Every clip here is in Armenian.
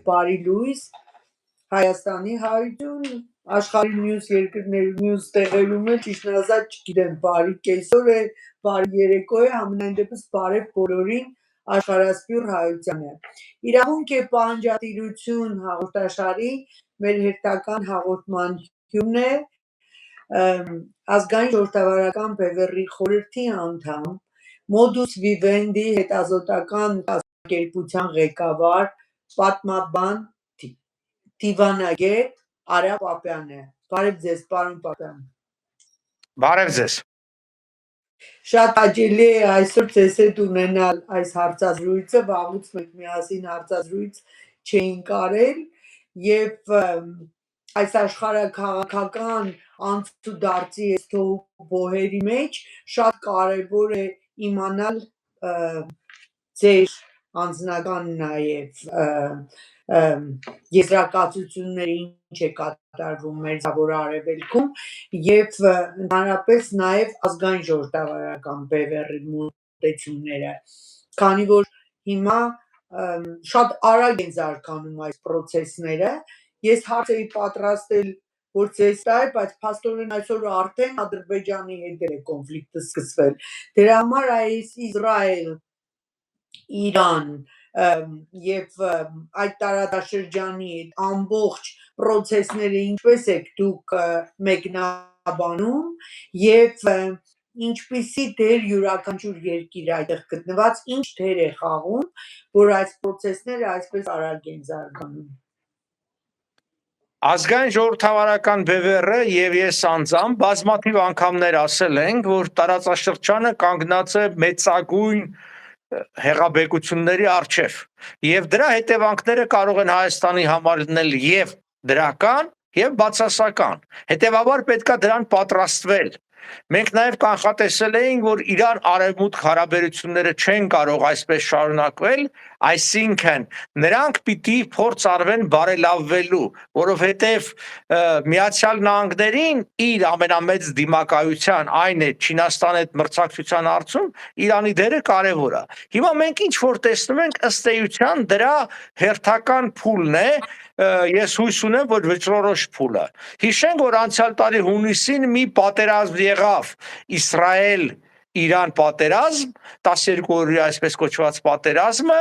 բարի լույս, Հայաստանի հայություն, աշխարհի մյուս երկրների մյուս տեղերում էլ ճիշտն ասած չգիտեմ բարի կեսօր է, բարի երեկո է, համենայն դեպս բարև բոլորին աշխարհասփյուռ հայությանը։ Իրավունք է պահանջատիրություն հաղորդաշարի մեր հերթական հաղորդման հյուրն է ազգային ժողովրդավարական բևեռի խորհրդի անդամ, Modus Vivendi հետազոտական կազմակերպության ղեկավար, պատմաբան, դիվանագետ Արա Պապյանը։ Բարև ձեզ, պարոն Պապյան։ Բարև ձեզ։ Շատ հաճելի է այսօր ձեզ հետ ունենալ այս հարցազրույցը, վաղուց մենք միասին հարցազրույց չէինք արել եւ այս աշխարհաքաղաքական անցուդարձի այս թոհու բոհերի մեջ շատ կարեւոր է իմանալ ձեր անձնական նաեւ եզրակացությունները ինչ է կատարվում Մերձավոր Արևելքում եւ ընդհանրապես նաեւ ազգային ժողովրդավարական բևեռի մոտեցումները, քանի որ հիմա շատ արագ են զարգանում այս process-ները, ես հարց էի պատրաստել որ ձեզ տա է, բայց փաստորեն այսօր արդեն Ադրբեջանի հետ է կոնֆլիկտը սկսվել, դրա համար այս Իսրայել, Իրան եւ այդ տարածաշրջանի ամբողջ process-ները ինչպես եք դուք մեկնաբանում եւ ինչպիսի դեր յուրաքանչյուր երկիր այդտեղ գտնված ինչ դեր է խաղում, որ այս process-ները այսպես արագ են զարգանում։ Ազգային ժողովրդավարական բևեռը եւ ես անձամբ բազմաթիվ անգամներ ասել ենք, որ տարածաշրջանը կանգնած է մեծագույն հեղաբեկությունների առջև եւ դրա հետևանքները կարող են Հայաստանի համար լինել եւ դրական եւ բացասական, հետեւաբար պետքա դրան պատրաստվել։ Մենք նաև կանխատեսել էինք, որ Իրան-Արևմուտք հարաբերությունները չեն կարող այսպես շարունակվել, այսինքն նրանք պիտի փորձ արվեն բարելավվելու, որովհետև Միացյալ Նահանգներին իր ամենամեծ դիմակայության այն է Չինաստանի հետ մրցակցության հարցում Իրանի դերը կարևոր է։ Հիմա մենք ինչ որ տեսնում ենք ըստ էության դրա հերթական փուլն է, ես հույս ունեմ, որ վճռորոշ փուլը։ Հիշենք, որ անցյալ տարի հունիսին մի պատերազմ եղավ Իսրայել-Իրան պատերազմ, 12 օրյա այսպես կոչված պատերազմը,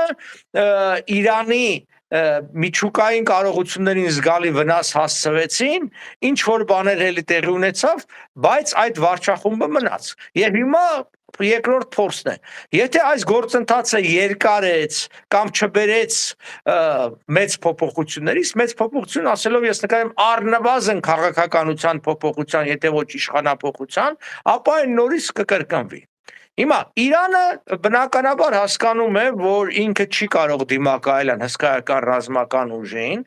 Իրանի միջուկային կարողություններին զգալի վնաս հասցվեցին, ինչ որ բաներ էլի տեղի ունեցավ, բայց այդ վարչախումբը մնաց։ Եվ հիմա երկրորդ փորձն է։ Եթե այս գործընթացը երկարեց կամ չբերեց մեծ փոփոխություններից, մեծ փոփոխություն ասելով ես նկատեմ առնվազն քաղաքականության փոփոխության, եթե ոչ իշխանափոխության, ապա այն նորից կկրկնվի։ Հիմա Իրանը բնականաբար հասկանում է, որ ինքը չի կարող դիմակայել հսկայական ռազմական ուժին,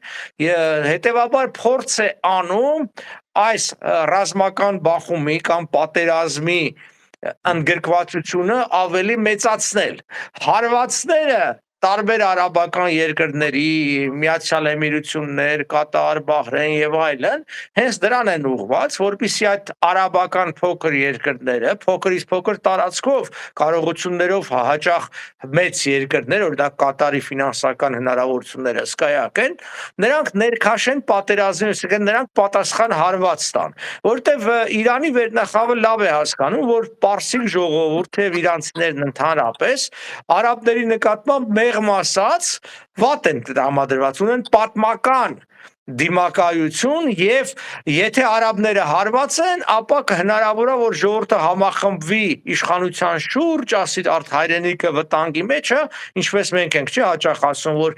հետևաբար փորձ է անում այս ռազմական բախումի կամ պատերազմի ընդգրկվածությունը ավելի մեծացնել։ Հարվածները տարբեր արաբական երկրների, Միացյալ Էմիրություններ, Կատար, Բահրեյն եւ այլն, հենց դրան են ուղղված, որպեսզի այդ արաբական փոքր երկրները, փոքրից փոքր տարածքով, կարողություններով հաճախ մեծ երկրներ, օրինակ Կատարի ֆինանսական հնարավորությունները հսկայական, նրանք ներքաշեն պատերազմին, այսինքն նրանք պատասխան հարված տան, որտեվ Իրանի վերնախավը լավ է հասկանում, որ պարսիկ ժողովուրդը եւ իրանցիներն ընդհանրապես արաբների նկատմամբ մեղմ ասած վատ են տրամադրված, ունեն պատմական դիմակայություն եւ եթե արաբները հարված են, ապա հնարավոր է որ ժողովուրդը համախմբվի իշխանության շուրջ, ասի արդ հայրենիքը վտանգի մեջ է, ինչպես մենք ենք չի հաճախ ասում, որ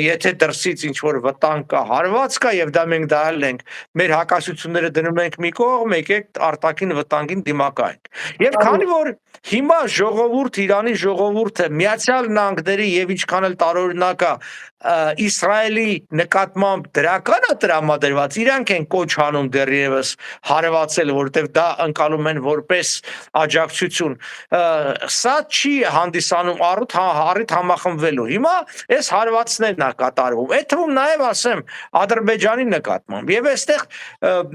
եթե դրսից ինչ որ վտանգ կա, հարված կա եւ դա մենք դահել ենք, մեր հակասությունները դնում ենք մի կողմ, եկեք արտաքին վտանգին դիմակայենք։ Եվ քանի որ հիմա ժողովուրդ Իրանի ժողովուրդը Միացյալ Նահանգների եւ ինչքան էլ տարօրինակ է Իսրայելի նկատմամբ դրական է տրամադրված, իրանք են կոչ անում դեռևս հարվածել, որովհետև դա ընկալում են որպես աջակցություն։ Սա չի հանդիսանում առիթ համախմբվելու։ Հիմա այս հարվածներն է կատարվում։ Այդ թվում նաև ասեմ Ադրբեջանի նկատմամբ։ Եվ այստեղ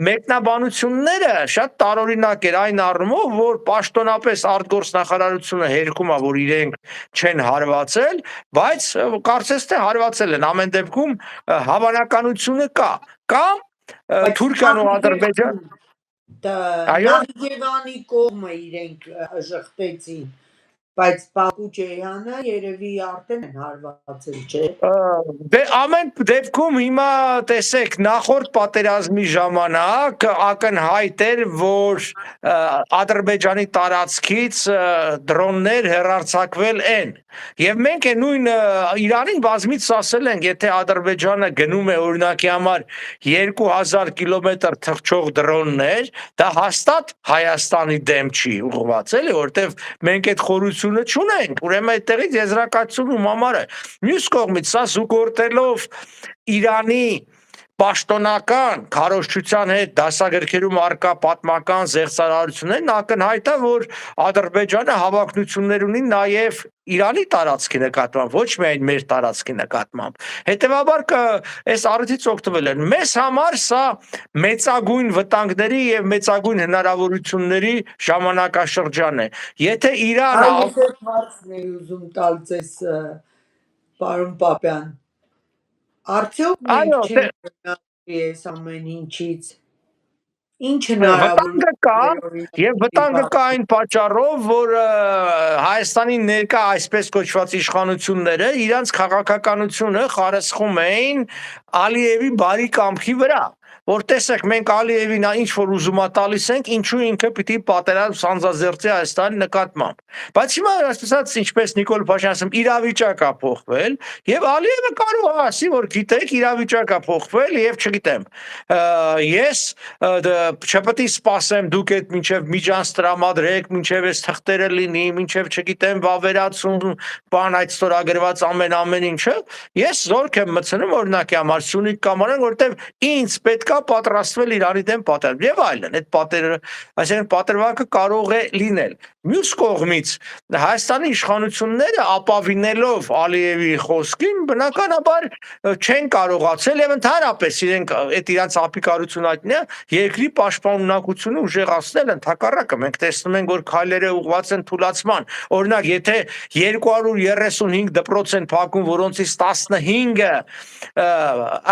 մեկնաբանությունները շատ տարօրինակ էր այն առումով, որ պաշտոնապես արտգործնախարարությունը հերքում է, որ իրենք չեն հարվածել, բայց կարծես թե հարված ասել են ամեն դեպքում հավանականությունը կա կամ Թուրքիան ու Ադրբեջան այո Նախիջևանի կողմը իրենք ժխտեցին, բայց Բաքու Ջեյհանը երևի արդեն են հարվածել, չէ։ Դե ամեն դեպքում հիմա տեսեք նախորդ պատերազմի ժամանակ ակնհայտ էր, որ Ադրբեջանի տարածքից դրոններ հեռարձակվել են եւ մենք է նույն Իրանին բազմից ասել ենք, եթե Ադրբեջանը գնում է օրինակի համար 2000 կիլոմետր թռչող դրոններ, դա հաստատ Հայաստանի դեմ չի ուղղված, էլի, որտեվ մենք այդ խորությունը չունենք, ուրեմն այդտեղից եզրակացում համար է։ Մյուս կողմից սա զուգորդելով Իրանի պաշտոնական քարոզչության հետ դասագրքերում արկա պատմական զեղծարարություններն ակնհայտ է, որ Ադրբեջանը հավակնություններ ունի նաև Իրանի տարածքի նկատմամբ, ոչ միայն մեր տարածքի նկատմամբ։ Հետևաբար այս առիթից օգտվել են։ Մեզ համար սա մեծագույն վտանգների եւ մեծագույն հնարավորությունների ժամանակաշրջան է։ Եթե Իրանը Այս հարցն է ուզում տալ ձեզ, պարոն Պապյան, արդյոք մենք չենք մնացի այս ամեն ինչից, ինչ վտանգը կա հնարավորություններ եւ վտանգը կա այն պատճառով, որ Հայաստանի ներկա այսպես կոչված իշխանությունները իրանց քաղաքականությունը խարսխում էին Ալիևի բարի կամքի վրա, որ տեսեք մենք Ալիևին ինչ որ ուզում տալիս ենք, ինչու ինքը պիտի պատերազմ սանձազերծի Հայաստանի նկատմամբ։ Բայց հիմա ասած ինչպես Նիկոլ Փաշինյանը ասում, իրավիճակը փոխվել եւ Ալիևը կարող է ասի, որ գիտեք, իրավիճակը փոխվել եւ չգիտեմ, ես չպետք է սպասեմ դուք այդ մինչև միջանց տրամադրեք, մինչև այս թղթերը լինի, մինչև չգիտեմ վավերացում, բան այդ ստորագրված ամեն ինչը, ես զորք եմ մտցնում օրինակի համար Սյունիք կամարան, որտեվ ինձ պետքա պատրաստվել Իրանի դեմ պատերազմ եւ այլն, այսինքն պատրվակը կարող է լինել։ Մյուս կողմից Հայաստանի իշխանությունները ապավինելով Ալիևի խոսքին բնականաբար չեն կարողացել եւ ընդհանրապես իրենք այդ իրանց ապիկարությունն է երկրի պաշտպանունակությունը ուժեղացնել, ընդհակառակը մենք տեսնում ենք, որ քայլերը ուղղված են թուլացման։ Օրինակ, եթե 235 դպրոց են փակում, որոնցից 15-ը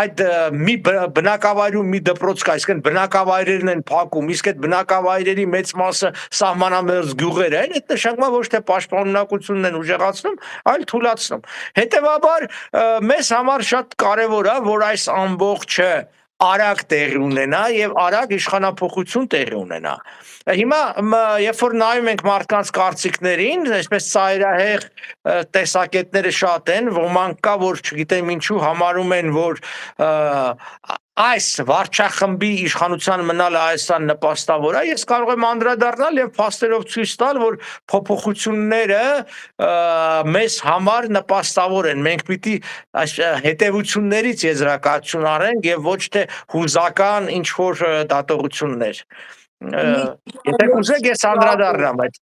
այդ մի բնակավայրում մի դպրոց կա, այսինքն բնակավայրերն են փակում, իսկ այդ բնակավայրերի մեծ մասը սահմանամերձ գյուղեր են, այդ նշանակում ոչ թե պաշտպանունակությունն են ուժեղացնում, այլ թուլացնում։ Հետևաբար մեզ համար շատ կարևոր է, որ այս ամբողջը արագ տեղի ունենա եւ արագ իշխանափոխություն տեղի ունենա։ Հիմա երբ որ նայում ենք մարդկանց կարծիքներին, այսպես ծայրահեղ տեսակետները շատ են, ոմանք կա, որ չգիտեմ ինչու համարում են, որ այս վարչախմբի իշխանության մնալը Հայաստան նպաստավոր է, ես կարող եմ անդրադառնալ եւ փաստերով ցույց տալ, որ փոփոխությունները մեզ համար նպաստավոր են։ Մենք պիտի հետևություններից եզրակացություն արենք եւ ոչ թե հուզական ինչ որ դատողություններ։ Եթե կուզեք ես անդրադառնամ այդ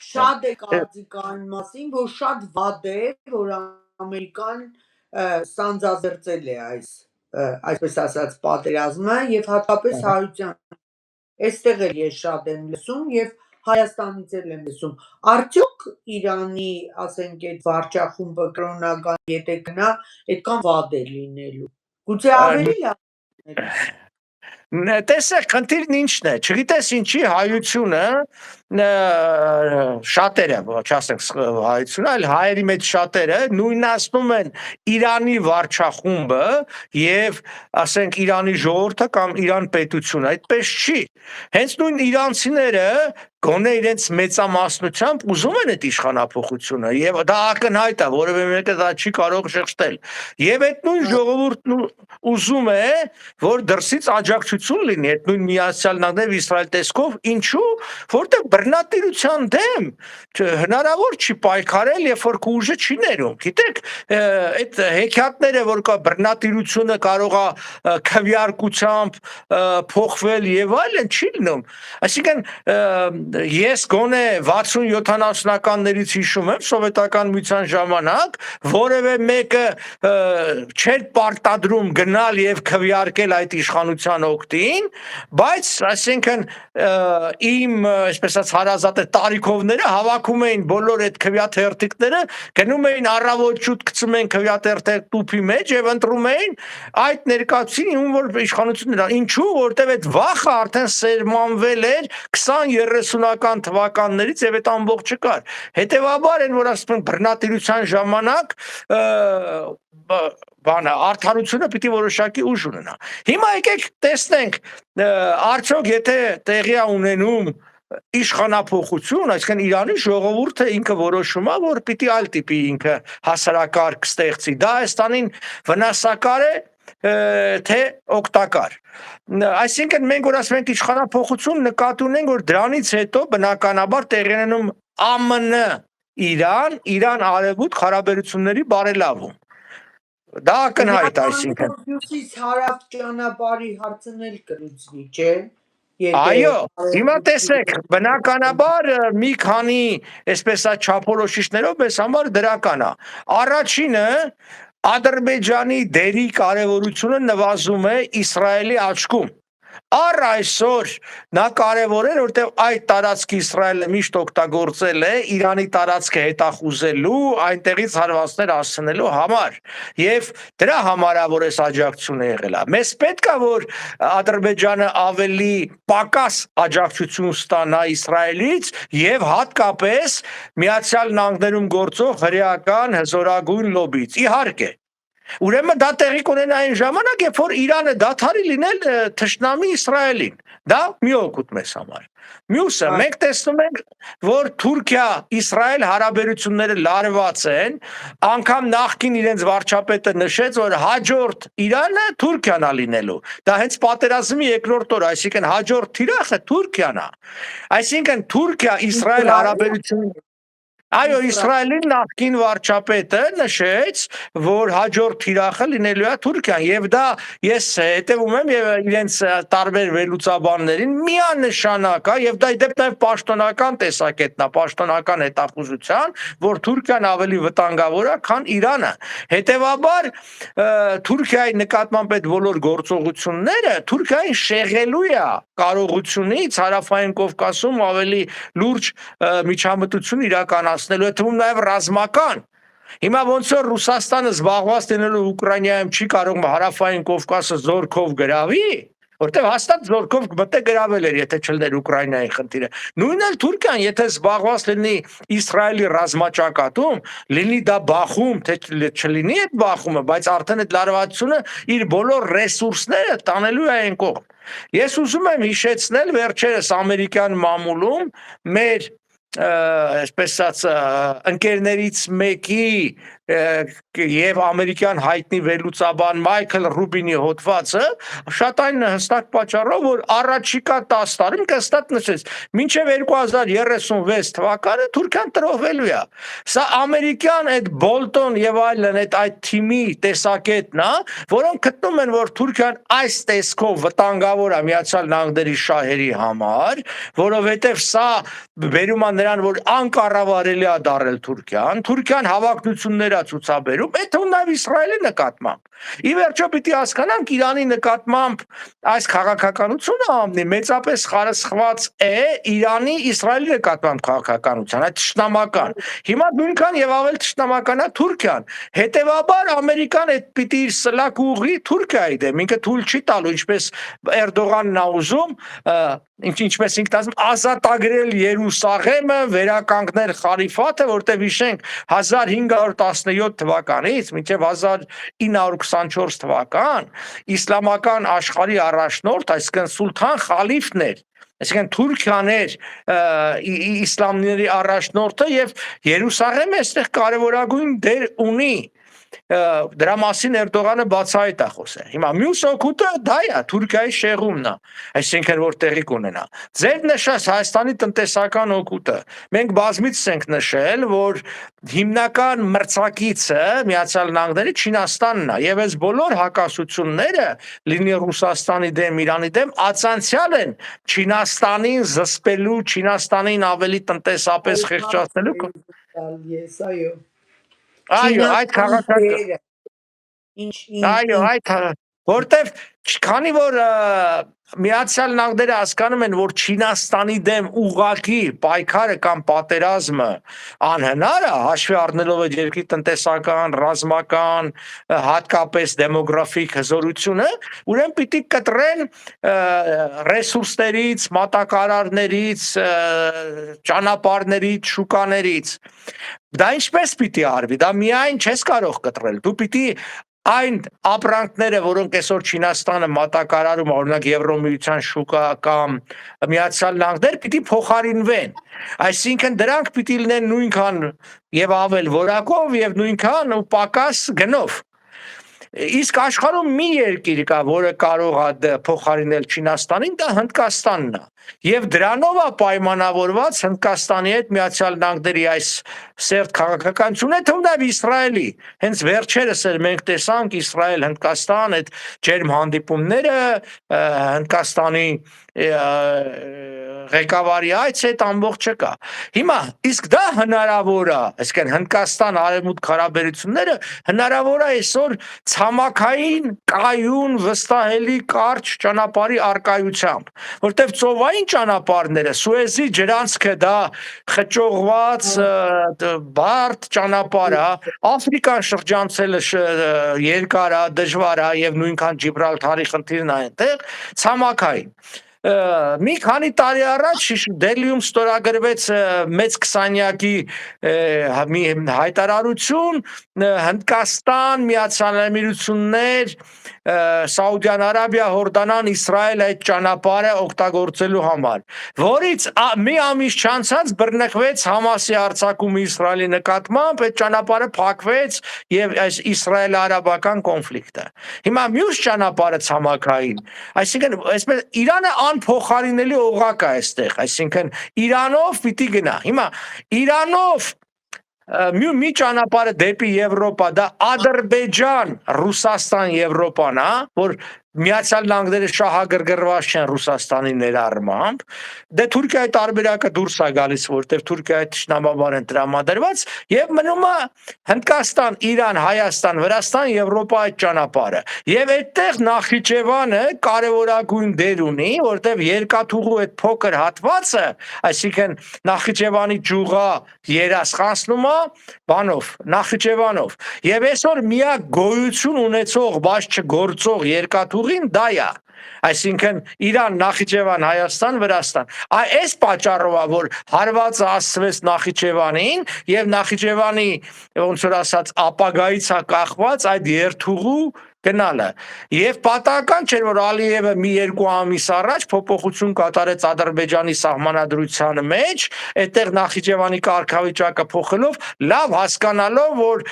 շատ է կարծիք այն մասին, որ շատ վատ է, որ Ամերիկան սանձազերծել է այսպես ասած պատերազմը եւ հատկապես հայության։ Այստեղ էլ ես շատ եմ լսում եւ Հայաստանից էլ եմ լսում։ Արդյոք Իրանի, ասենք, այդ վարչախումբը կրոնական եթե գնա, այդքան վատ է լինելու։ Գուցե ավելի լավ։ Տեսեք, խնդիրն ինչն է, չգիտես ինչի հայությունը շատերը, չասենք հայությունը, այլ հայերի մեջ շատերը նույնացնում են Իրանի վարչախումբը եւ ասենք Իրանի ժողովուրդը կամ Իրան պետությունը, այդպես չի։ Հենց նույն իրանցիները գոնե իրենց մեծամասնությամբ ուզում են այդ իշխանափոխությունը եւ դա ակնհայտ է, որևէ մեկը դա չի կարող շեշտել։ Եվ այդ նույն ժողովուրդն ուզում է, որ դրսից աջակցություն լինի այդ նույն Միացյալ Նահանգներ Իսրայել տեսքով, ինչու, որտեղ բռնատիրության դեմ հնարավոր չի պայքարել, երբ որ քո ուժը չի ներում։ Գիտեք, այդ հեքիաթները, որ կա բռնատիրությունը կարող է քվեարկությամբ փոխվել եւ այլն, չի լինում։ Այսինքն ես գոնե 60-70-ականներից հիշում եմ սովետական միության ժամանակ որևէ մեկը չէր պարտադրում գնալ եւ քվեարկել այդ իշխանության օգտին, բայց այսինքն իմ այսպես ասած հարազատ տարիքովները հավաքում էին բոլոր այդ քվեաթերթիկները, գնում էին առավոտ շուտ գցում էին քվեաթերթը տուփի մեջ եւ ընտրում էին այդ ներկայացին ում որ իշխանությունն ինչու որտեվ այդ վախը արդեն սերմանվել էր 20-30-ական թվականներից եւ այդ ամբողջը կար։ Հետևաբար այն որ ասում են բռնատիրության ժամանակ բանը արդարությունը պիտի որոշակի ուժ ունենա։ Հիմա եկեք տեսնենք արդյոք եթե տեղի է ունենում իշխանափոխություն, այսինքն Իրանի ժողովուրդը ինքը որոշում է, որ պիտի այլ տիպի ինքը հասարակարգ ստեղծի։ Դա Հայաստանին վնասակար է թե օգտակար։ Այսինքն մենք որ ասում ենք իշխանափոխություն նկատի ունենք, որ դրանից հետո բնականաբար տեղի ունենում ԱՄՆ Իրան-Արևմուտք հարաբերությունների բարելավում։ Դա ակնհայտ այսինքն։ Հյուսիս հարավ ճանապարհի հարցն էլ կլուծվի, չէ՞։ Այո, հիմա տեսեք, բնականաբար մի քանի այսպես չափորոշիչներով մեզ համար դրական է։ Առաջինը Ադրբեջանի դերի կարևորությունը նվազում է Իսրայելի աչքում։ Առ այսօր նա կարևոր է, որտեղ այդ տարածքը Իսրայելը միշտ օգտագործել է Իրանի տարածքը հետախուզելու, այնտեղից հարվածներ հասցնելու համար, եւ դրա համար որ այս աջակցությունը եղել է։ Մեզ պետք է որ Ադրբեջանը ավելի պակաս աջակցություն ստանա Իսրայելից եւ հատկապես Միացյալ Նահանգներում գործող հրեական հզորագույն լոբից։ Իհարկե Ուրեմն դա տեղի կունենա այն ժամանակ, երբ որ Իրանը դադարի լինել թշնամի Իսրայելին։ Դա մի օգուտ մեզ համար։ Մյուսը մենք տեսնում ենք, որ Թուրքիա-Իսրայել հարաբերությունները լարված են, անգամ նախկին իրենց վարչապետը նշեց, որ հաջորդ Իրանը Թուրքիան է լինելու։ Դա հենց պատերազմի երկրորդ օրը, այսինքն հաջորդ թիրախը Թուրքիան է։ Այսինքն Թուրքիա-Իսրայել հարաբերությունները Այո, Իսրայելի նախկին վարչապետը նշեց, որ հաջորդ թիրախը լինելու է Թուրքիան, եւ դա ես հետևում եմ եւ իրենց տարբեր վերլուծաբաններին միանշանակ է եւ դա իդեպ նաեւ պաշտոնական տեսակետն է, պաշտոնական հետախուզության, որ Թուրքիան ավելի վտանգավոր է, քան Իրանը։ Հետևաբար Թուրքիայի նկատմամբ այդ բոլոր գործողությունները Թուրքիային շեղելու է կարողությունից Հարավային Կովկասում ավելի լուրջ միջամտություն իրականացնելու է թվում նաև ռազմական։ Հիմա ոնց որ Ռուսաստանը զբաղված լինելու Ուկրաինայում չի կարող Հարավային Կովկասը զորքով գրավի, որտեղ հաստատ զորքով մտե գրավել էր, եթե չլներ Ուկրաինայի խնդիրը։ Նույնն էլ Թուրքիան, եթե զբաղված լինի Իսրայելի ռազմաճակատում, լինի դա Բախում, թե չլինի այդ Բախումը, բայց արդեն այդ լարվածությունը իր բոլոր ռեսուրսները տանելու է այն կողմ։ Ես ուզում եմ հիշեցնել վերջերս ամերիկյան մամուլում մեր այսպես ասած ընկերներից մեկի եւ ամերիկյան հայտնի վերլուծաբան Մայքլ Ռուբինի հոդվածը շատ այն հստակ պատճառով որ առաջիկա 10 տարին կստատ նշեց մինչեւ 2036 թվականը Թուրքիան տրոհվելու է։ Սա ամերիկյան այդ Բոլտոն եւ այլն այդ թիմի տեսակետն է, որոնք գտնում են որ Թուրքիան այս տեսքով վտանգավոր է Միացյալ Նահանգների շահերի համար, որովհետեւ սա բերում է նրան որ անկառավարելի է դարել Թուրքիան հավակնություններ է ցուցաբերում, այդ ու նաև Իսրայելի նկատմամբ։ Ի վերջո պիտի հասկանանք Իրանի նկատմամբ այս քաղաքականությունը ամնի մեծապես խարսխված է Իրանի Իսրայելի նկատմամբ քաղաքականության, այդ թշնամական։ Հիմա նույնքան եւ ավել թշնամական է Թուրքիան։ Հետևաբար Ամերիկան այդ պիտի իր սլակ ուղղի Թուրքիայի դեմ, ինքը թույլ չի տալու, ինչպես Էրդողանն է ուզում, ինչպես ինքն ասում, ազատագրել Երուսաղեմը, վերականգնել խարիֆատը, որտեղ հիշենք 1517 թվականից մինչև 1924 թվական իսլամական աշխարհի առաջնորդ, այսինքն Սուլթան Խալիֆն էր, այսինքն Թուրքիան էր իսլամների առաջնորդը եւ Երուսաղեմը այստեղ կարևորագույն դեր ունի։ դրա մասին Էրդողանը բացահայտ է խոսել։ Հիմա մյուս օգուտը դա է, Թուրքիայի շեղումն է, այսինքն որ տեղի կունենա։ Ձեր նշած Հայաստանի տնտեսական օգուտը, մենք բազմիցս ենք նշել, որ հիմնական մրցակիցը Միացյալ Նահանգների Չինաստանն է, եւ այս բոլոր հակասությունները, լինի Ռուսաստանի դեմ, Իրանի դեմ, ածանցյալ են Չինաստանին զսպելու, Չինաստանին ավելի տնտեսապես խեղճացնելու։ Yes, այո։ Այո, այդ քաղաքական Այո, այդ որտեվ քանի որ Միացյալ Նահանգները հասկանում են, որ Չինաստանի դեմ ուղղակի պայքարը կամ պատերազմը անհնար է, հաշվի առնելով այդ երկրի տնտեսական, ռազմական, հատկապես դեմոգրաֆիկ հզորությունը, ուրեմն պիտի կտրեն ռեսուրսներից, մատակարարներից, ճանապարհներից, շուկաներից։ Դա ինչպես պիտի արվի, դա միայն չես կարող կտրել, դու պիտի այն ապրանքները, որոնք այսօր Չինաստանը մատակարարում, օրինակ Եվրոմիության շուկա կամ Միացյալ Նահանգներ, պիտի փոխարինվեն, այսինքն դրանք պիտի լինեն նույնքան եւ ավել որակով եւ նույնքան ու պակաս գնով։ Իսկ աշխարհում մի երկիր կա, որը կարող է փոխարինել Չինաստանին, դա Հնդկաստանն է։ Եվ դրանով է պայմանավորված Հնդկաստանի հետ Միացյալ Նահանգների այս սերտ քաղաքականությունը, թվում նաև Իսրայելի։ Հենց վերջերս էլ մենք տեսանք Իսրայել-Հնդկաստան այդ ջերմ հանդիպումները, Հնդկաստանի ղեկավարի այց այդ ամբողջը կա։ Հիմա իսկ դա հնարավոր է, այսինքն Հնդկաստան արևմուտք հարաբերությունները հնարավոր է այսօր ցամաքային կայուն վստահելի կարճ ճանապարհի արկայությամբ, որտեղ ծովային ճանապարհները Սուեզի ջրանցքը դա խճողված բարդ ճանապարհ է, Աֆրիկան շրջանցելը երկար է, դժվար է եւ նույնքան Ջիբրալթարի խնդիրն է այնտեղ ցամաքային։ Մի քանի տարի առաջ Դելիում ստորագրվեց մեծ 20-յակի մի հայտարարություն Հնդկաստան, Միացյալ Էմիրություններ, Սաուդյան Արաբիա, Հորդանան, Իսրայել այդ ճանապարհը օգտագործելու համար, որից մի ամիս չանցած բռնկվեց Համասի հարձակումը Իսրայելի նկատմամբ, այդ ճանապարհը փակվեց եւ այս իսրայել-արաբական կոնֆլիկտը։ Հիմա մյուս ճանապարհը ցամաքային, այսինքն այսպես Իրանը անփոխարինելի օղակ է այստեղ, այսինքն Իրանով պիտի գնա։ Հիմա Իրանով մի ճանապարհը դեպի Եվրոպա, դա Ադրբեջան, Ռուսաստան, Եվրոպան է, որ Միացյալ Նահանգները շահագրգռված չեն Ռուսաստանի ներառմամբ, դե Թուրքիայի տարբերակը դուրս է գալիս, որտեղ Թուրքիայի թշնամաբար են տրամադրված եւ մնում է Հնդկաստան, Իրան, Հայաստան, Վրաստան, Եվրոպա այդ ճանապարհը։ Եւ այդտեղ Նախիջևանը կարևորագույն դեր ունի, որտեղ երկաթուղու այդ փոքր հատվածը, այսինքն Նախիջևանի ջուղա երասխանցնում է բանով, Նախիջևանով։ Եվ այսօր միակ գոյություն ունեցող, բայց չգործող երկաթուղին դա է։ Այսինքն Իրան, Նախիջևան, Հայաստան, Վրաստան։ Այս պատճառով է, որ հարվածը ասվեց Նախիջևանին եւ Նախիջևանի ոնց որ ասած ապագայից է կախված այդ երթուղու գնալը։ Եվ պատահական չէր, որ Ալիևը մի երկու ամիս առաջ փոփոխություն կատարեց Ադրբեջանի սահմանադրության մեջ, այդտեղ Նախիջևանի կարգավիճակը փոխելով, լավ հասկանալով, որ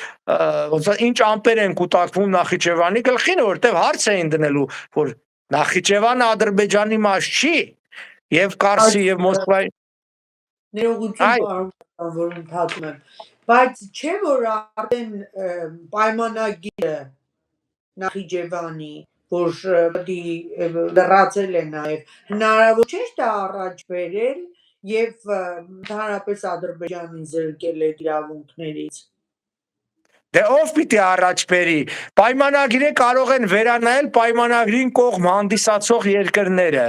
ոնց ինչ ամպեր են կուտակվում Նախիջևանի գլխին, որտեղ հարց էին դնելու, որ Նախիջևանը Ադրբեջանի մաս չի, եւ Կարսի եւ Մոսկվայի ներողություն պարոն, որ ընդհատում եմ, բայց չէ որ արդեն պայմանագիրը Նախիջևանի, որ լրացել է նաև, հնարավոր չէ դա առաջ բերել եւ ընդհանրապես Ադրբեջանին զրկել այդ իրավունքներից։ Դե ով պիտի առաջ բերի, պայմանագիրը կարող են վերանայել պայմանագրին կողմ հանդիսացող երկրները։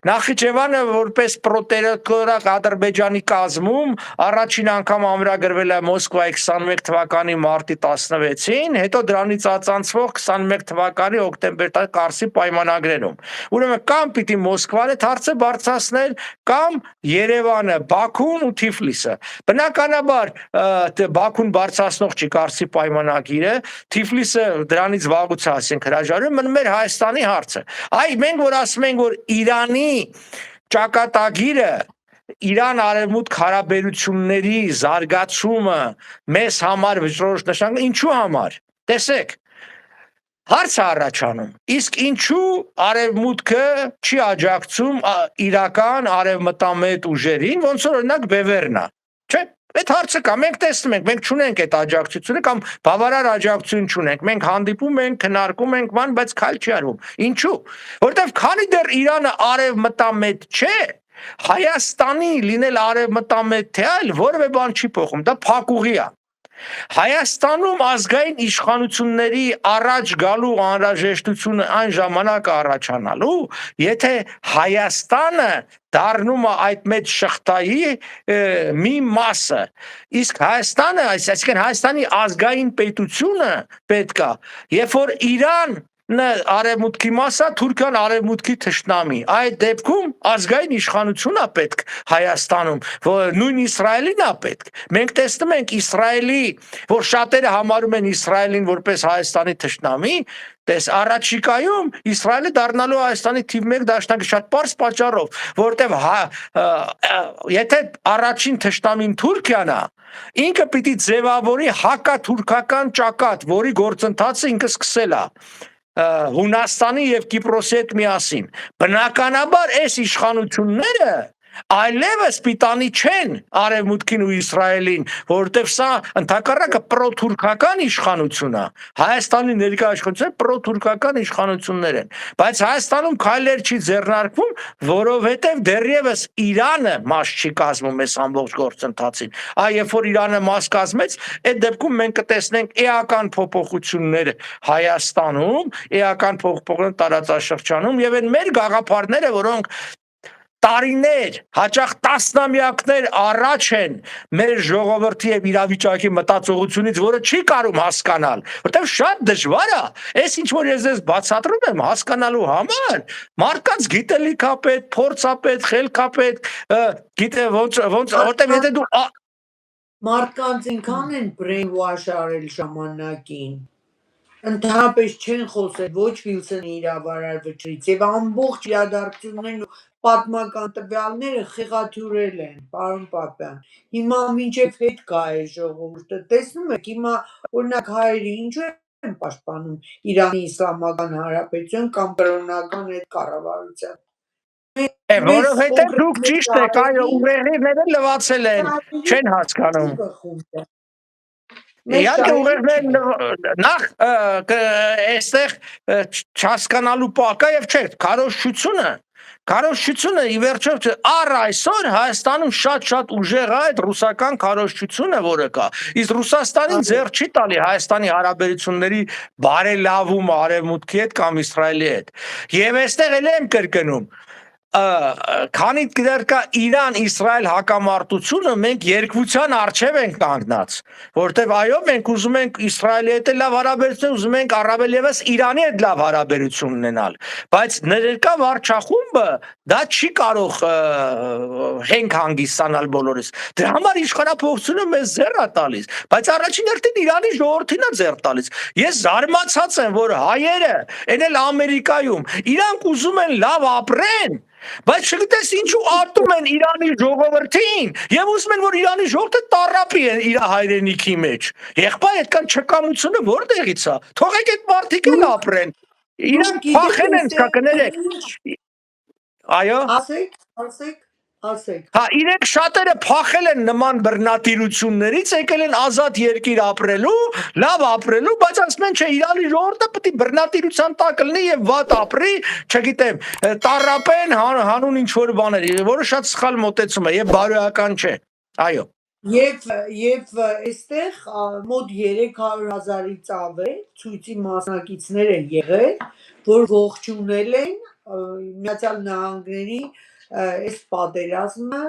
Նախիջևանը որպես պրոտեկտորատ Ադրբեջանի կազմում առաջին անգամ ամրագրվել է Մոսկվայի 21 թվականի մարտի 16-ին, հետո դրանից ածանցվող 21 թվականի հոկտեմբեր տարի Կարսի պայմանագրերում։ Ուրեմն կամ պիտի Մոսկվան այդ հարցը բարձրացնել, կամ Երևանը, Բաքուն ու Թիֆլիսը։ Բնականաբար Բաքուն բարձրացնող չի Կարսի պայմանագիրը, Թիֆլիսը դրանից վաղուց ասենք հրաժարվում, մնում էր Հայաստանի հարցը։ Մենք որ ասում ենք, որ Իրանի ճակատագիրը Իրան արևմուտք հարաբերությունների զարգացումը մեզ համար վճռորոշ նշան, ինչու համար։ տեսեք, հարց է առաջանում, իսկ ինչու արևմուտքը չի աջակցում իրական արևմտամետ ուժերին, ոնց որ օրինակ Բևերնա, չէ՞։ Այդ հարցը կա, մենք տեսնում ենք, մենք չունենք այդ աջակցությունը կամ բավարար աջակցություն չունենք, մենք հանդիպում ենք, քննարկում ենք, բայց քայլ չի արվում։ Ինչու՞։ Որտեվ քանի դեռ Իրանը արևմտամետ չէ, Հայաստանի լինել արևմտամետ թե այլ որևէ բան չի փոխում, դա փակուղի է։ Հայաստանում ազգային իշխանությունների առաջ գալու անհրաժեշտությունը այն ժամանակ առաջանալու, եթե Հայաստանը դառնում է այդ մեծ շղթայի մի մասը, իսկ Հայաստանը, այսինքն Հայաստանի ազգային պետությունը պետք է, երբ որ Իրան արևմուտքի մասը, Թուրքիան արևմուտքի թշնամի, այդ դեպքում ազգային իշխանություն է պետք Հայաստանում, նույն Իսրայելին է պետք։ Մենք տեսնում ենք Իսրայելի, որ շատերը համարում են Իսրայելին որպես Հայաստանի թշնամի, առաջիկայում Իսրայելը դառնալու Հայաստանի թիվ 1 դաշնակից շատ պարզ պատճառով, որտեվ եթե առաջին թշնամին Թուրքիան է, ինքը պիտի ձևավորի հակաթուրքական ճակատ, որի գործընթացը ինքը սկսել է Հունաստանի եւ Կիպրոսի հետ միասին։ Բնականաբար այս իշխանությունները այլևս պիտանի չեն արևմուտքին ու Իսրայելին, որովհետև սա ընդհակառակը պրոթուրքական իշխանություն է։ Հայաստանի ներկա իշխանությունները պրոթուրքական իշխանություններ են, բայց Հայաստանում քայլեր չի ձեռնարկվում, որովհետև դեռևս Իրանը մաս չի կազմում այս ամբողջ գործընթացին։ Երբ որ Իրանը մաս կազմեց, այդ դեպքում մենք կտեսնենք էական փոփոխություններ Հայաստանում, էական փոփոխություններ տարածաշրջանում եւ այն մեր գաղափարները, որոնք տարիներ, հաճախ տասնամյակներ առաջ են մեր ժողովրդի եւ իրավիճակի մտածողությունից, որը չի կարում հասկանալ, որտեղ շատ դժվար է, այս ինչ որ ես ձեզ բացատրում եմ հասկանալու համար, մարդկանց գիտելիքա պետք, փորձա պետք, խելքա պետք, գիտե ոնց որտեղ եթե դու մարդկանց ինքան են brainwash արել ժամանակին, ընդհանրապես չեն խոսել ոչ Վիլսոնի իրավարար վճռից եւ ամբողջ իրադարձություններն ու պատմական տվյալները խեղաթյուրել են, պարոն Պապյան։ Հիմա մինչև հետ կա է ժողովուրդը, տեսնում եք, հիմա օրինակ հայերը ինչու են պաշտպանում Իրանի Իսլամական Հանրապետություն կամ կրոնական այդ կառավարության։ Որովհետև դուք ճիշտ եք, այո, ուղեղիները լվացել են, չեն հասկանում։ Իհարկե ուղեղները նախ այստեղ չհասկանալու պակա եւ չէ, քարոզչությունը ի վերջո առ այսօր Հայաստանում շատ ուժեղ է այդ ռուսական քարոզչությունը, որը կա։ Իսկ Ռուսաստանին ձեռ չի տալի Հայաստանի հարաբերությունների բարելավում արևմուտքի հետ կամ Իսրայելի հետ։ Եվ այստեղ էլ եմ կրկնում, քանի դեռ կա Իրան-Իսրայել հակամարտությունը, մենք երկվության առջև ենք կանգնած, որտեվ այո, մենք ուզում ենք Իսրայելի հետ լավ հարաբերություն, ուզում ենք առավել եւս Իրանի հետ լավ հարաբերություն ունենալ, բայց ներկա վարչախումբը դա չի կարող հենք հանգստանալ բոլորիս։ Դրա համար իշխանապողությունը մեզ ձեռ է տալիս, բայց առաջին հերթին Իրանի ժողովրդին է ձեռ տալիս։ Ես զարմացած եմ, որ հայերը, այն էլ Ամերիկայում, իրանք ուզում են լավ ապրեն, բայց չգիտես ինչու ատում են Իրանի ժողովրդին եւ ուզում են որ Իրանի ժողովուրդը տառապի իր հայրենիքի մեջ։ Եղբայր այդքան չկամությունը որտեղից է։ Թողեք այդ մարդիկ էլ ապրեն։ Իրանք փախեն են կներեք։ Այո։ Ասեք։ Հա, իրենք շատերը փախել են նման բռնատիրություններից, եկել են ազատ երկիր ապրելու, լավ ապրելու, բայց ասում են, չէ, Իրանի ժողովուրդը պետք է բռնատիրության տակ լինի եւ վատ ապրի, չգիտեմ, տառապեն հանուն ինչ որ բաներ, որը շատ սխալ մոտեցում է եւ բարոյական չէ։ Այո։ Եվ այստեղ մոտ 300,000-ից ավել ցույցի մասնակիցներ են եղել, որ ողջունել են Միացյալ Նահանգների այս պատերազմը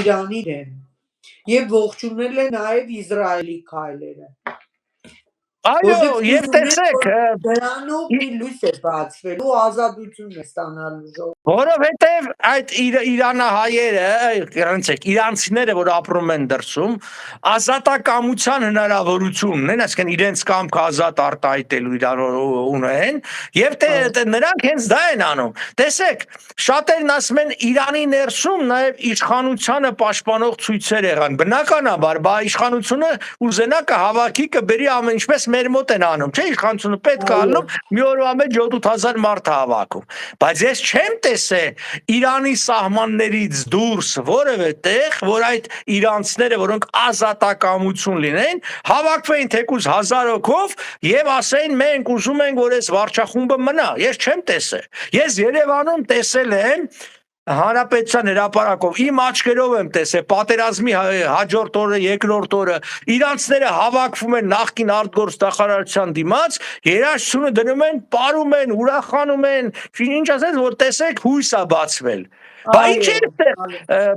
Իրանի դեմ եւ ողջունել է նաեւ Իսրայելի քայլերը։ Այո, եւ տեսեք, դրանով մի լույս է բացվելու, ազատություն է ստանալու։ Որովհետև այդ իրանահայերը, իրանցիները, որ ապրում են դրսում, ազատակամության հնարավորություն ունեն, այսինքն իրենց կամքը ազատ արտահայտելու ունեն, եւ նրանք հենց դա են անում։ Տեսեք, շատերն ասում են Իրանի ներսում նաեւ իշխանությանը պաշտպանող ցույցեր եղան։ Բնականաբար, բա իշխանությունը ուզենա կհավաքի կբերի ամեն ինչպես մեր մոտ են անում, չէ՞, իշխանությունը պետք է անում, մի օրվա մեջ 7-8000 մարդ է հավաքում։ Բայց ես չեմ տեսել Իրանի սահմաններից դուրս որևէ տեղ, որ այդ իրանցիները, որոնք ազատակամություն լինեն, հավաքվեին թեկուզ 1000 հոգով եւ ասեին մենք ուզում ենք, որ այս վարչախումբը մնա։ Ես չեմ տեսել։ Ես Երևանում տեսել եմ Հանրապետության հրապարակով իմ աչքերով եմ տեսել պատերազմի հաջորդ օրը, երկրորդ օրը իրանցիները հավաքվում են նախկին արտգործնախարարության դիմաց, երաժշտությունը դնում են, պարում են, ուրախանում են, ինչ ասես, որ տեսեք հույս է բացվել։ Բա ինչ է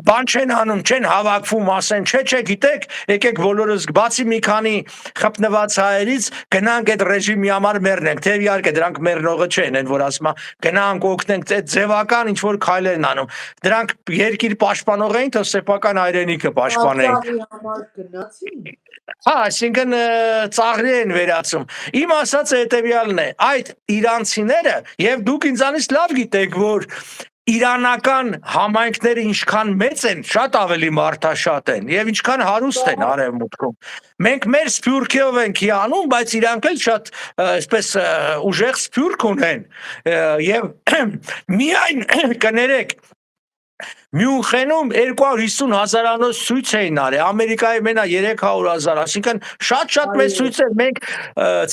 բան չեն անում, չեն հավաքվում, ասեն, չէ, գիտեք, եկեք բոլորս բացի մի քանի խփնված հայերից գնանք այդ ռեժիմի համար մեռնենք, թե իհարկե դրանք մեռնողը չեն, են որ ասում գնանք օգնենք, այդ ձևական ինչ որ քայլեր են անում։ Դրանք երկիր պաշտպանող էին, թե սեփական հայրենիքը պաշտպանեին։ Հա, այսինքն ծաղրի են վերածում։ Իմ ասածը հետևյալն է, այդ իրանցիները, եւ դուք ինձանից լավ գիտեք, որ իրանական համայնքները ինչքան մեծ են, շատ ավելի մարդաշատ են եւ ինչքան հարուստ են արևմուտքում։ Մենք մեր սփյուռքով ենք հիանում, բայց իրանք էլ շատ այսպես ուժեղ սփյուռք ունեն եւ միայն կներեք Մյունխենում 250,000-անոց ցույց էին արել, Ամերիկայի մենա 300,000, այսինքն շատ մեծ ցույց էր, մենք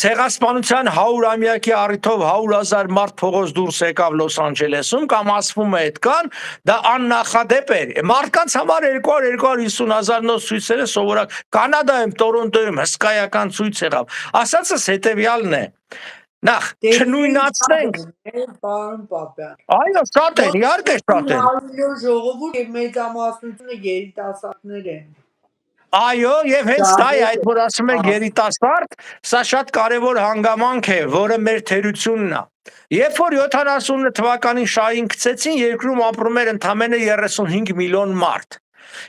ցեղասպանության 100-ամյակի առիթով 100,000 մարդ փողոց դուրս եկավ Լոս Անջելեսում, կամ ասվում է այդքան, դա աննախադեպ էր, մարդկանց համար 200-250,000-նոց ցույցերը սովորակ, Կանադայում, Տորոնտոյում հսկայական ցույց եղավ, ասածս հետևյալն է, նախ չնույնացնենք, պարոն Պապյան, այո, շատ են, իհարկե շատ են, միլիոն ժողովուրդ եւ մեծամասնությունը երիտասարդներ են։ Այո, եւ հենց դա է, այդ որ ասում են երիտասարդ, սա շատ կարեւոր հանգամանք է, որը մեր թերությունն է։ Երբ որ 70 թվականին շահին գցեցին, երկրում ապրում էր ընդամենը 35 միլիոն մարդ։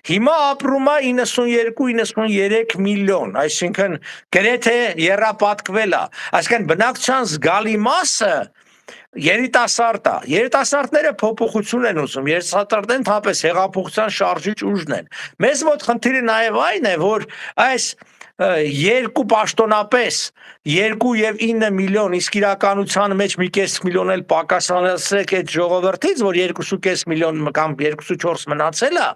Հիմա ապրում է 92-93 միլիոն, այսինքն գրեթե եռապատկվել է, այսինքն բնակչության զգալի մասը երիտասարդ է, երիտասարդները փոփոխություն են ուզում, երիտասարդները ընդհանրապես հեղափոխության շարժիչ ուժն են։ Մեզ մոտ խնդիրը նաև այն է, որ այս երկու պաշտոնապես 2 եւ 9 միլիոն, իսկ իրականության մեջ մի կես միլիոն էլ պակասանացրեք այդ ժողովրդից, որ 2.5 միլիոն կամ 2.4 մնացել է,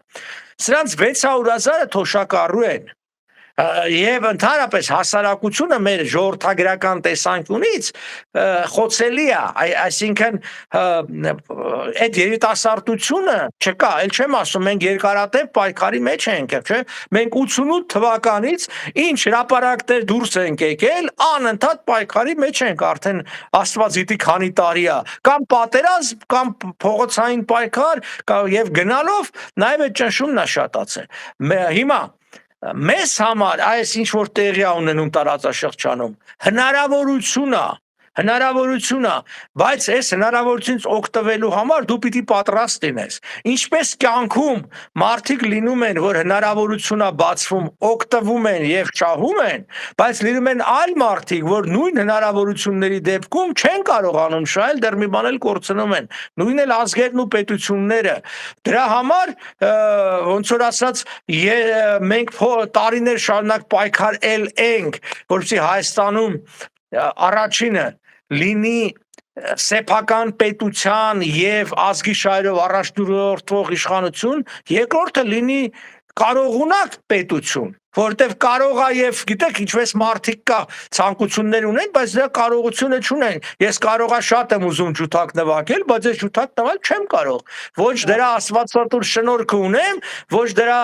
սրանց 600,000-ը թոշակառու են։ Եվ ընդհանրապես հասարակությունը մեր ժողովրդագրական տեսանկյունից խոցելի է, այսինքն այդ երիտասարդությունը չկա, էլ չեմ ասում, մենք երկարատև պայքարի մեջ ենք, չէ՞, մենք 88 թվականից ինչ հրապարակներ դուրս ենք եկել, անընդհատ պայքարի մեջ ենք, արդեն Աստված գիտի քանի տարի է, կամ պատերազմ, կամ փողոցային պայքար, եւ գնալով նաեւ այդ ճնշումն է շատացել։ Հիմա մեզ համար այս ինչ որ տեղի է ունենում տարածաշրջանում հնարավորություն է, բայց այս հնարավորությունից օգտվելու համար դու պիտի պատրաստ լինես։ Ինչպես կյանքում մարդիկ լինում են, որ հնարավորություն է բացվում, օգտվում են եւ շահում են, բայց լինում են այլ մարդիկ, որ նույն հնարավորությունների դեպքում չեն կարողանում շահել, դեռ մի բան էլ կորցնում են։ Նույնն էլ ազգերն ու պետությունները։ Դրա համար ոնց որ ասած մենք տարիներ շարունակ պայքարել ենք, որպեսզի Հայաստանում առաջինը լինի սեփական պետության եւ ազգի շահերով առաջնորդվող իշխանություն, երկրորդը լինի կարողունակ պետություն, որտեվ կարող է եւ գիտեք ինչպես մարդիկ կա ցանկություններ ունեն, բայց դրա կարողությունը չունեն։ Ես կարողա շատ եմ ուզում ջութակ նվագել, բայց ես ջութակ նվագել չեմ կարող։ Ոչ դրա աստվածատուր շնորհքը ունեմ, ոչ դրա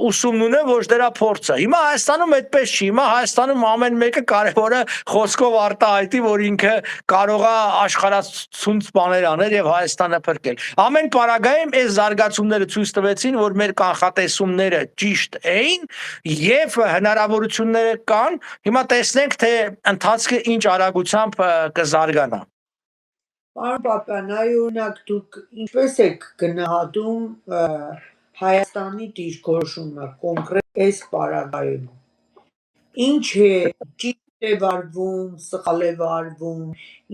ուսումն ունեմ, ոչ դրա փորձը։ Հիմա Հայաստանում այդպես չի։ Հիմա Հայաստանում ամեն մեկը կարևորը խոսքով արտահայտի, որ ինքը կարող է աշխարհացունց բաներ անել եւ Հայաստանը փրկել։ Ամեն պարագայում այս զարգացումները ցույց տվեցին, որ մեր կանխատեսումները ճիշտ էին եւ հնարավորությունները կան, հիմա տեսնենք, թե ընթացքը ինչ արագությամբ կզարգանա։ Պարոն Պապյան, այ օրինակ դուք ինչպես եք գնահատում Հայաստանի դիրքորոշումը կոնկրետ այս պարագայում։ Ինչ է ճիշտ է վարվում, սխալ է վարվում,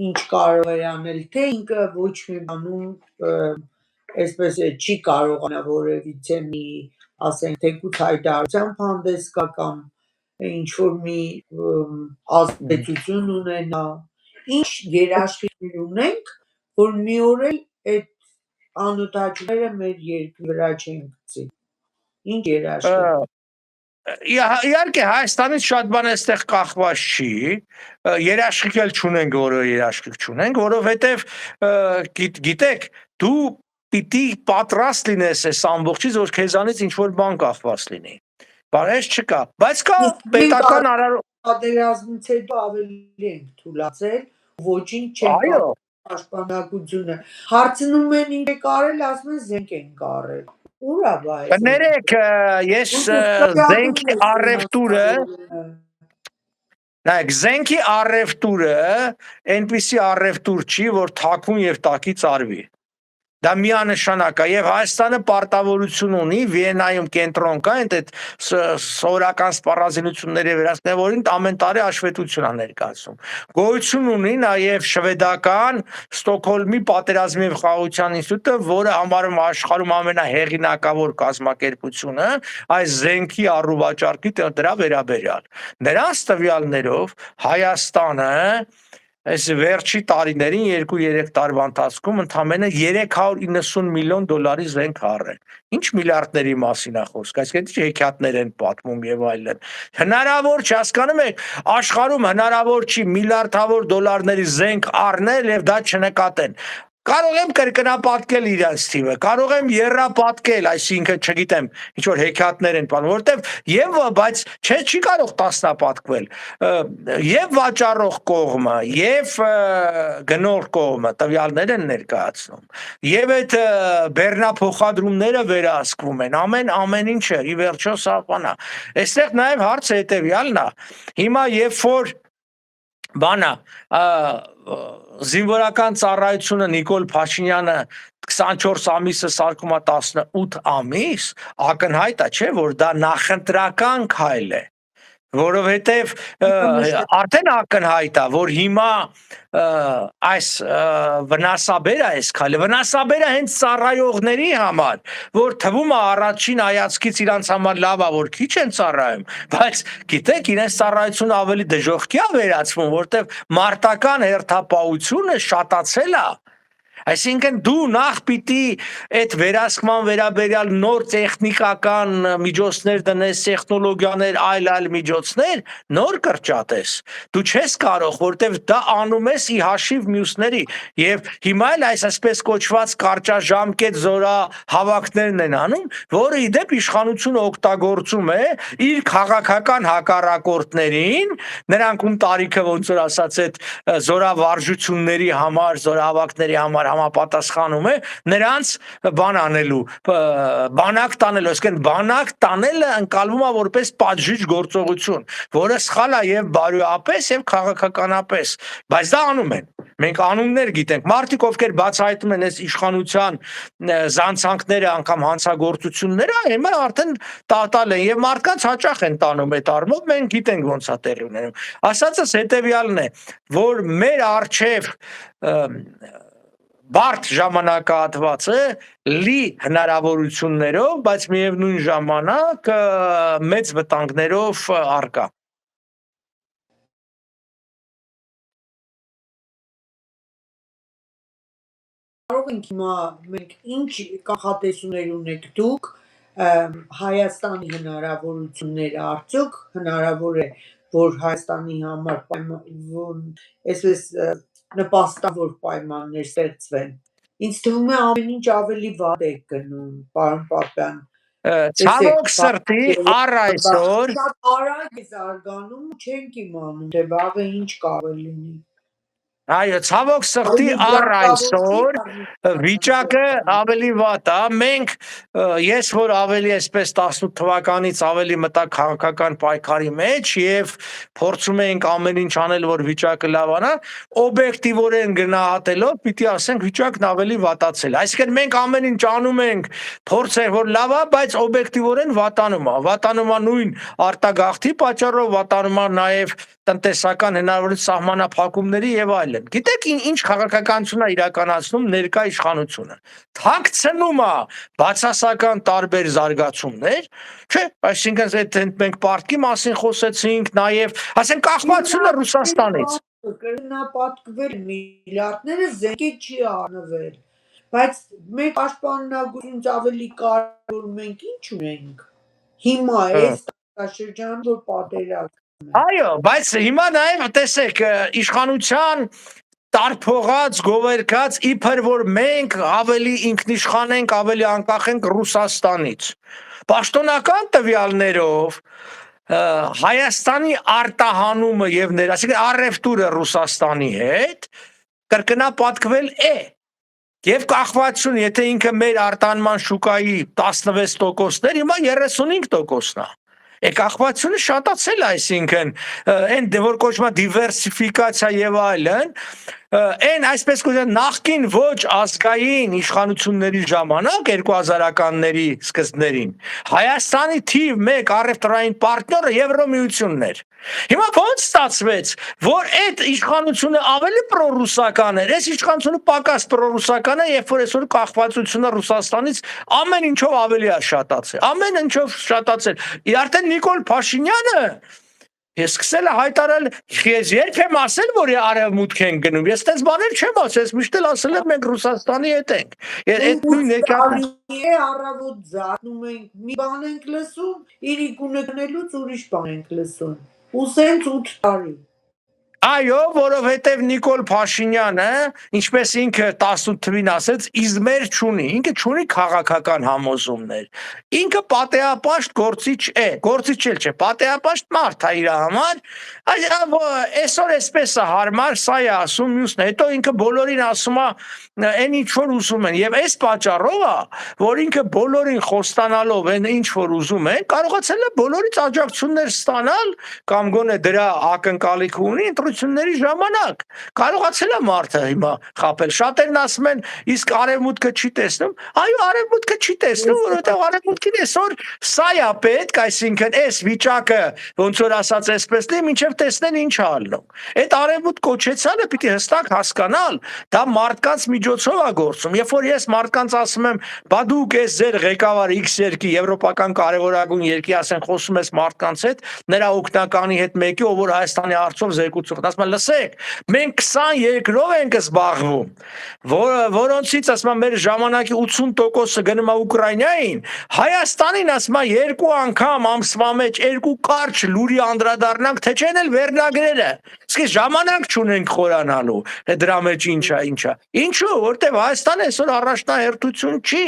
ինչ կարող է անել, թե ինքը ոչ մի բանում այսպես չի կարողանա որևիցե մի ասենք թեկուզ հայտարարությամբ հանդես գա կամ ինչ որ մի ազդեցություն ունենա, ինչ երաշխիքներ ունենք, որ մի օր էլ այդ անօդաչուները մեր երկրի վրա չեն գցի։ Ինչ երաշխիք։ Իհարկե Հայաստանից շատ բան այստեղ կախված չի, երաշխիք էլ չունենք, որը երաշխիք չունենք, որովհետև գիտեք, դու պիտի պատրաստ լինես այս ամբողջից, որ քեզանից ինչ որ բան կախված լինի։ Բարես չկա, բայց կա պետական պատերազմից հետո ավելի ենք թուլացել, ոչինչ չենք այո պաշտպանակությունը։ Հարցնում են ինչ եք արել, ասում են զենք ենք արել։ Ուր է բայց։ Կներեք, ես զենքի առևտուրը նայեք, զենքի առևտուրը այնպիսի առևտուր չի, որ թաքուն եւ տակից արվի։ Դա միանշանակ է եւ Հայաստանը պարտավորություն ունի Վիեննայում կենտրոն կա այդ սովորական սպառազինությունների վերացնել, որին ամեն տարի հաշվետվություն է ներկայացում։ Գոյություն ունի նաեւ շվեդական Ստոկհոլմի պատերազմի եւ խաղաղության ինստիտուտը, որը համարում աշխարհում ամենահեղինակավոր կազմակերպությունը այս զենքի առուվաճառքի դրա վերաբերյալ։ Նրանց տվյալներով Հայաստանը այս վերջի տարիներին 2-3 տարվա ընթացքում ընդամենը 390 միլիոն դոլարի զենք առել։ Ինչ միլիարդների մասին է խոսքը, այսինքն ինչ հեքիաթներ են պատմում եւ այլն։ Հնարավոր չի, հասկանում եք, աշխարհում հնարավոր չի միլիարդավոր դոլարների զենք առնել եւ դա չնկատեն։ Կարող եմ կրկնապատկել իրենց թիվը, կարող եմ եռապատկել, այսինքն չգիտեմ, ինչ որ հեքիաթներ են բան, որտեվ եւ բայց չի կարող տասնապատկվել։ Եվ վաճառող կողմը, եւ գնող կողմը տվյալներ են ներկայացնում։ Եվ այդ բեռնափոխադրումները վերահսկվում են, ամեն ինչը ի վերջո սա բան է։ Այստեղ նաեւ հարցը հետեւյալն է։ Հիմա երբ որ բանա զինվորական ծառայությունը Նիկոլ Փաշինյանը 24 ամիսը սարքում է 18 ամիս, ակնհայտ է, չէ, որ դա նախընտրական քայլ է, որովհետև արդեն ակնհայտ է, որ հիմա այս վնասաբեր է այս քայլը, վնասաբերը հենց ծառայողների համար, որ թվում է առաջին հայացքից իրանց համար լավ է, որ քիչ են ծառայում, բայց գիտեք, իրենց ծառայությունը ավելի դժոխքի է վերածվում, որտեղ մարտական հերթապահությունը շատացել է։ Այսինքն դու նախ պիտի այդ վերահսկման վերաբերյալ նոր տեխնիկական միջոցներ դնես, տեխնոլոգիաներ, այլ միջոցներ, նոր կրճատես։ Դու չես կարող, որտեվ դա անում ես ի հաշիվ մյուսների, եւ հիմա էլ այսպես կոչված կարճաժամկետ զորահավաքներն են անում, որը ի դեպ իշխանությունը օգտագործում է իր քաղաքական հակառակորդներին, նրանք ում տարիքը ոնց որ ասած այդ զորավարժությունների համար, զորահավաքների համար համապատասխանում է նրանց բան անելու, բանակ տանելու, այսինքն բանակ տանելը ընկալվում է որպես պատժիչ գործողություն, որը սխալ է եւ բարոյապես եւ քաղաքականապես, բայց դա անում են։ Մենք անուններ գիտենք, մարդիկ ովքեր բացահայտում են այս իշխանության զանցանքները, անգամ հանցագործությունները, հիմա արդեն տատալ են եւ մարդկանց հաճախ են տանում այդ առումով, մենք գիտենք ոնց է տեղի ունենում։ Ասածս հետեւյալն է, որ մեր արժեվ բարդ ժամանակահատվածը լի հնարավորություններով, բայց միևնույն ժամանակ մեծ վտանգներով առկա։ Կարող ենք հիմա մենք ինչ կանխատեսումներ ունեք դուք Հայաստանի հնարավորությունները արդյոք հնարավոր է որ Հայաստանի համար այսպես նպաստավոր պայմաններ ստեղծվեն։ Ինձ թվում է ամեն ինչ ավելի վատ է գնում, պարոն Պապյան։ Ցավոք սրտի առ այսօր շատ արագ է զարգանում, չենք իմանում, թե վաղը ինչ կարող լինի։ Այո, ցավոք սրտի առ այսօր վիճակը ավելի վատ է։ Մենք ես որ ավելի այսպես 18 թվականից ավելի մտա քաղաքական պայքարի մեջ եւ փորձում ենք ամեն ինչ անել, որ վիճակը լավանա, օբյեկտիվորեն գնահատելով պիտի ասենք վիճակն ավելի վատացել։ Այսինքն մենք ամեն ինչ անում ենք, փորձեր որ լավ է, բայց օբյեկտիվորեն վատանում է։ Վատանում է նույն արտագաղթի պատճառով, վատանում է նաեւ տնտեսական հնարավորից սահմանափակումների եւ այլն։ այլն։ Գիտեք ինչ քաղաքականություն է իրականացնում ներկա իշխանությունը։ Թաքցնում է բացասական տարբեր զարգացումներ, չէ, այսինքն այդ մենք պարտքի մասին խոսեցինք, նաև, ասենք կախվածությունը Ռուսաստանից։ Կրնապատկվել միլիարդները զենքի չի առնվել, բայց մեր պաշտպանությունից ավելի կարևոր մենք ինչ ունենք հիմա այս տարածաշրջանում, որ պատերազմ է։ Այո, բայց հիմա նաև տեսեք իշխանության տարփողած, գովերքած, իբր որ մենք ավելի ինքնիշխան ենք, ավելի անկախ ենք Ռուսաստանից։ Պաշտոնական տվյալներով Հայաստանի արտահանումը եւ ասենք առևտուրը Ռուսաստանի հետ կրկնապատկվել է։ Եվ կախվածություն, եթե ինքը մեր արտահանման շուկայի 16%-ներ, հիմա 35%-ն է։ Կախվածությունը շատացել է, այսինքն այն որ կոչվում է դիվերսիֆիկացիա եւ այլն, այն այսպես կոչված նախկին ոչ ազգային իշխանությունների ժամանակ 2000-ականների սկզբներին Հայաստանի թիվ 1 առևտրային պարտները Եվրոմիությունն էր։ Հիմա ո՞նց ստացվեց, որ այդ իշխանությունը ավելի պրոռուսական էր, այս իշխանությունը պակաս պրոռուսական է, երբ որ այսօր կախվածությունը Ռուսաստանից ամեն ինչով ավելի է շատացել, ամեն ինչով շատացել։ Արդեն Նիկոլ Փաշինյանը սկսել է հայտարարել, ես երբ եմ ասել, որ արևմուտք են գնում, ես այդպես բաներ չեմ ասել, ես միշտ էլ ասել եմ մենք Ռուսաստանի հետ ենք։ Այդ նույն առավոտ զարթնում ենք, մի բան ենք լսում, իրիկունը գնելուց ուրիշ բան ենք լսում։ Ու սենց 8 տարի։ Այո, որովհետև Նիկոլ Փաշինյանը, ինչպես ինքը 18 թվին ասեց, իզմեր չունի, ինքը չունի քաղաքական համոզումներ։ Ինքը պատեհապաշտ գործիչ է, գործիչ էլ չէ, պատեհապաշտ մարդ է իր համար, այսօր այսպես է հարմար, սա է ասում, մյուսն է, հետո ինքը բոլորին ասում է, այն ինչ որ ուզում են, եւ այս պատճառով է, որ ինքը բոլորին խոստանալով այն ինչ որ ուզում են, կարողացել է բոլորից աջակցություններ ստանալ կամ գոնե դրա ակնկալիք ունի ընտրությունների ժամանակ։ Կարողացել է մարդը հիմա խապել։ Շատերն ասում են, իսկ արևմուտքը չի տեսնում։ Այո, արևմուտքը չի տեսնում, որովհետեւ արևմուտքին այսօր սա է պետք, այսինքն այս վիճակը, ոնց որ ասած այսպես դե մինչև տեսնեն ինչ է ալնում։ Այդ արևմուտք կոչեցյալը պիտի հստակ հասկանալ, դա մարդկանց միջոցով է գործում։ Երբ որ ես մարդկանց ասում եմ, բա դուք ես ձեր ղեկավար X երկի եվրոպական կարևորագույն երկի, ասեն, խոսում ես մարդկանց հետ, նրա օգնականի հետ մեկի, ով որ Հայաստանի հարցով զեկուցող, ասում են, լսեք, մենք 20 երկրով ենք զբաղվում, որոնցից ասում են մեր ժամանակի 80%-ը գնում է Ուկրաինային, Հայաստանին ասում են 2 անգամ ամսվա մեջ 2 կարճ լուրի անդրադառնանք, թե չեն էլ վերնագրերը։ Իսկ ժամանակ չունենք խորանալու, դրա մեջ ինչա։ Ինչու, որտեվ Հայաստանը այսօր առաջնահերթություն չի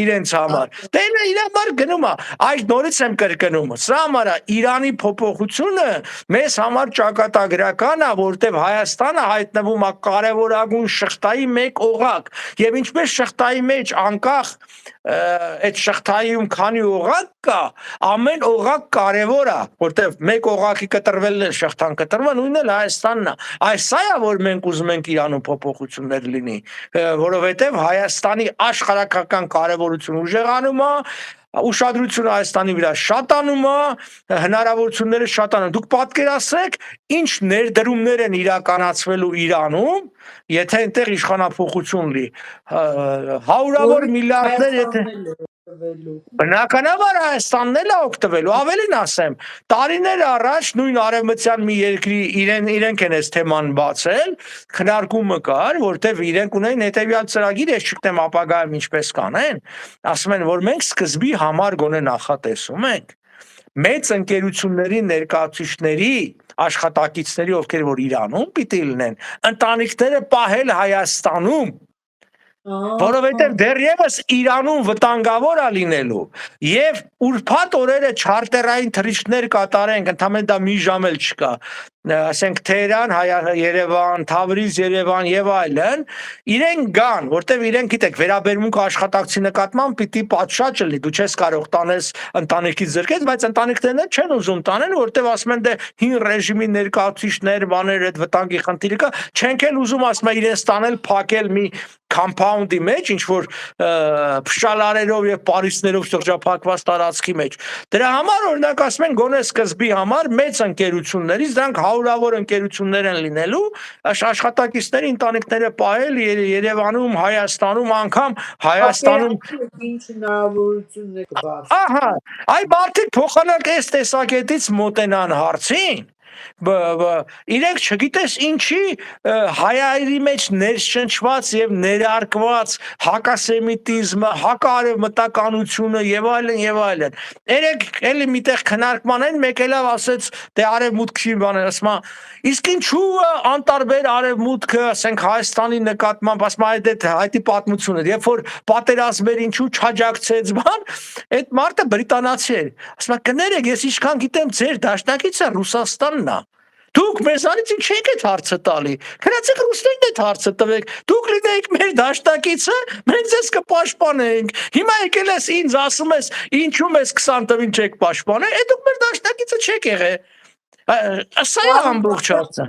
իրենց համար։ Դե իր համար գնում է, այդ նորից եմ կրկնում, սա համար է Իրանի փոփոխությունը մեզ համար ճակատագրական է, որտեվ Հայաստանը հայտնվում է կարևորագույն շղթայի մեկ օղակ, եւ ինչպես շղթայի մեջ անկախ այդ շղթայում քանի օղակ կա, ամեն օղակ կարևոր է, որտեվ մեկ օղակի կտրվել շղթան կտրվում, նույնն էլ Հայաստանն է։ Այս սա է, որ մենք ուզում ենք Իրանում փոփոխություններ լինի, որովհետև Հայաստանի աշխարհակական կարևորությունը ուժեղանում է, ուշադրությունը Հայաստանի վրա շատանում է, հնարավորությունները շատանում։ Դուք պատկերացրեք, ինչ ներդրումներ են իրականացվելու Իրանում, եթե այնտեղ իշխանափոխություն լինի, հարյուրավոր միլիարդներ, եթե բնականաբար Հայաստանն էլ է օգտվելու, ավելին ասեմ, տարիներ առաջ նույն արևմտյան մի երկրի իրենք են այս թեման բացել, քննարկումը կար, որտեվ իրենք ունեն հետևյալ ծրագիր, ես չգիտեմ ապագայում ինչպես կանեն, ասում են, որ մենք սկզբի համար գոնե նախատեսում ենք մեծ ընկերությունների ներկայացուցիչների աշխատակիցների, ովքեր որ Իրանում պիտի լինեն, ընտանիքները պահել Հայաստանում, որովհետև դեռևս Իրանում վտանգավոր է լինելու եւ ուրբաթ օրերը չարտերային թռիչքներ կատարենք, ընդհանրապես դա մի ժամ էլ չկա, ասենք Թեհրան, Երևան, Թավրիզ, Երևան եւ այլն, իրենք գան, որտեվ իրենք գիտեք, վերաբերմունք աշխատակցի նկատմամբ պիտի պատշաճ լինի, դու չես կարող տանես ընտանիքից զրկես, բայց ընտանիքներն չեն ուզում տանեն, որտեվ ասում են դե հին ռեժիմի ներկայացուցիչներ, բաներ այդ վտանգի խնդիրը կա, չենք էլ ուզում ասում են իրենց տանել, փակել մի compound-ի մեջ, ինչ որ փշալարերով եւ պարիսներով շրջափակված տարածքի մեջ։ Դրա համար օրինակ ասում են գոնե սկզբի համար մեծ ընկերություններից դրանք հարյուրավոր ընկերություններ են լինելու, աշխատակիցների ընտանիքները պահել Երևանում, Հայաստանում, անգամ Հայաստանում ինչ հնարավորություններ կբաց։ Ահա, այ մարդիկ փոխանակ այս տեսակետից մոտենան հարցին, իրենք չգիտես ինչի հայերի մեջ ներշնչված եւ ներարկված հակասեմիտիզմը, հակաարևմտականությունը եւ այլն։ Երեք էլի միտեղ քննարկման են, մեկ էլ ասեց դե արևմուտքի բանը, ասма, իսկ ինչու անտարբեր արևմուտքը, ասենք Հայաստանի նկատմամբ, ասма այդ հայտի պատմությունը, երբ որ պատերազմեր ինչու չաջակցեց բան, այդ մարդը բրիտանացի էր, ասма կներեք, ես ինչքան գիտեմ ձեր դաշնակիցը Ռուսաստանն է։ Դուք մեզանից ինչ եք այդ հարցը տալի։ Գնացեք ռուսներին այդ հարցը տվեք։ Դուք լինեիք մեր դաշնակիցը, մենք ձեզ կպաշտպանենք։ Հիմա եկել ես ինձ ասում ես, ինչու մեզ 20 տվին չեք պաշտպանել, դուք մեր դաշնակիցը չեք եղել։ Սա է ամբողջ հարցը։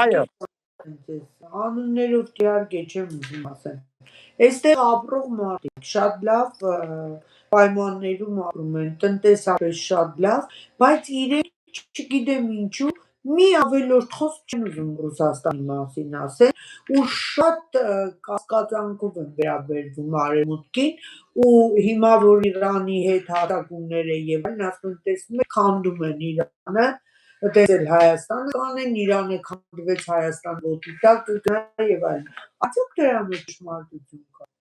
Այո։ Անուններով իհարկե չեմ ուզում ասել։ Այստեղ ապրող մարդիկ շատ լավ պայմաններում ապրում են, տնտեսապես շատ լավ, բայց իրենք չգիտեմ ինչու մի ավելորդ խոսք չեն ուզում Ռուսաստանի մասին ասել ու շատ կասկածանքով են վերաբերվում արևմուտքին ու հիմա որ Իրանի հետ հատակումները եւ այլն ասում տեսնում եք քանդում են Իրանը տեսել Հայաստանը կանեն Իրանը քանդվեց Հայաստան ոտի տակ եւ այլն արդյոք դրա մեջ ճշմարտություն կա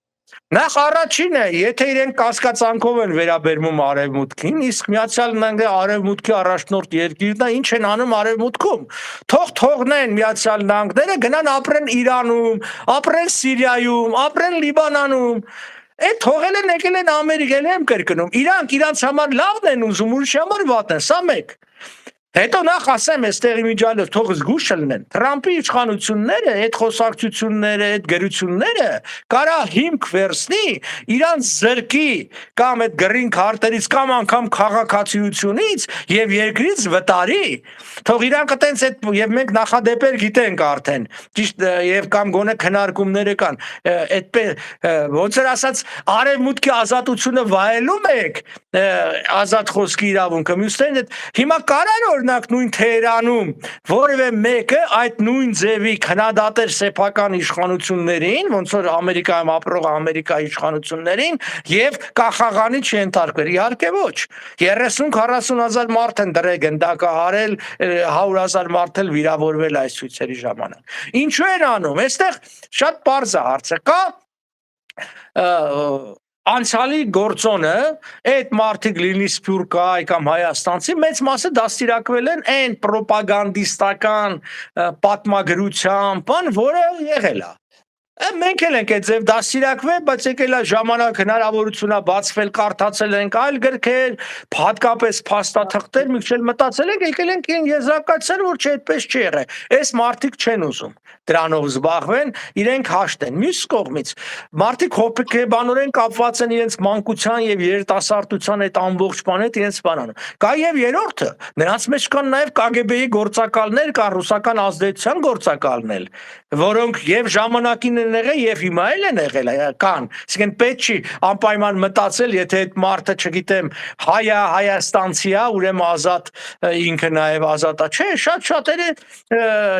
Նախ առաջինը, եթե իրենք կասկածանքով են վերաբերվում արևմուտքին, իսկ Միացյալ Նահանգները արևմուտքի առաջնորդ երկիրն է, ինչ են անում արևմուտքում։ Թողնեն Միացյալ Նահանգները, գնան ապրեն Իրանում, ապրեն Սիրիայում, ապրեն Լիբանանում։ Այդ թողել են եկել են Ամերիկան եմ կրկնում։ Իրանք իրանց համար լավն են ուզում, ուրիշ համար վատն են, սա մեկ։ Հետո նախ ասեմ, այստեղի միջալով թող զգուշ լինեն։ Թրամփի իշխանությունները, այդ խոսակցությունները, այդ գրությունները կարա հիմք վերցնի իրանց զրկի կամ այդ գրին քարտերից կամ անգամ քաղաքացիությունից եւ երկրից վտարի։ Թող իրանք այտենց այդ եւ մենք նախադեպեր գիտենք արդեն։ Ճիշտ եւ կամ գոնե քննարկումները կան։ Այդպես ոնց որ ասած արևմուտքի ազատությունը վայելում եք ազատ խոսքի իրավունքը։ Մյուսներն հիմա կարան օրինակ նույն Թեհրանում որևէ մեկը այդ նույն ձևի քննադատեր սեփական իշխանություններին, ոնց որ Ամերիկայում ապրող Ամերիկայի իշխանություններին եւ կախաղանի չենթարկվեր։ Իհարկե ոչ։ 30-40 հազար մարդ են դրե գնդակահարել, 100,000 մարդ էլ վիրավորվել այս ցույցերի ժամանակ։ Ինչու են անում։ Այստեղ շատ պարզ է հարցը։ Կա անցյալի գործոնը, այդ մարդիկ լինի սփյուռքահայ կամ հայաստանցի, մեծ մասը դաստիարակվել են այն պրոպագանդիստական պատմագրությամբ, բան, որը եղել է։ Մենք էլ ենք այդ ձև դաստիարակվել, բայց եկել է ժամանակ հնարավորությունա բացվել, կարդացել ենք այլ գրքեր, հատկապես փաստաթղթեր, միքշել մտածել ենք, եկել ենք եզրակացել, որ չէ, այդպես չի եղել։ Այս մարդիկ չեն ուզում դրանով զբաղվեն, իրենք հաշտեն։ Մյուս կողմից մարդիկ հոգեբանորեն կապված են իրենց մանկության եւ երիտասարդության այդ ամբողջ բանը, իրենց բանանը։ Կա եւ երրորդը, նրանց մեջ կան նաեւ KGB-ի գործակալներ, կան ռուսական ազդեցության գործակալներ, որոնք եւ ժամանակին են եղել եւ հիմա էլ են եղել կան։ Իսկեն պետք չի անպայման մտածել, եթե այդ մարդը, չգիտեմ, հայաստանցի է, ուրեմն ազատ ինքը նաեւ ազատ է։ Չէ, շատ շատերը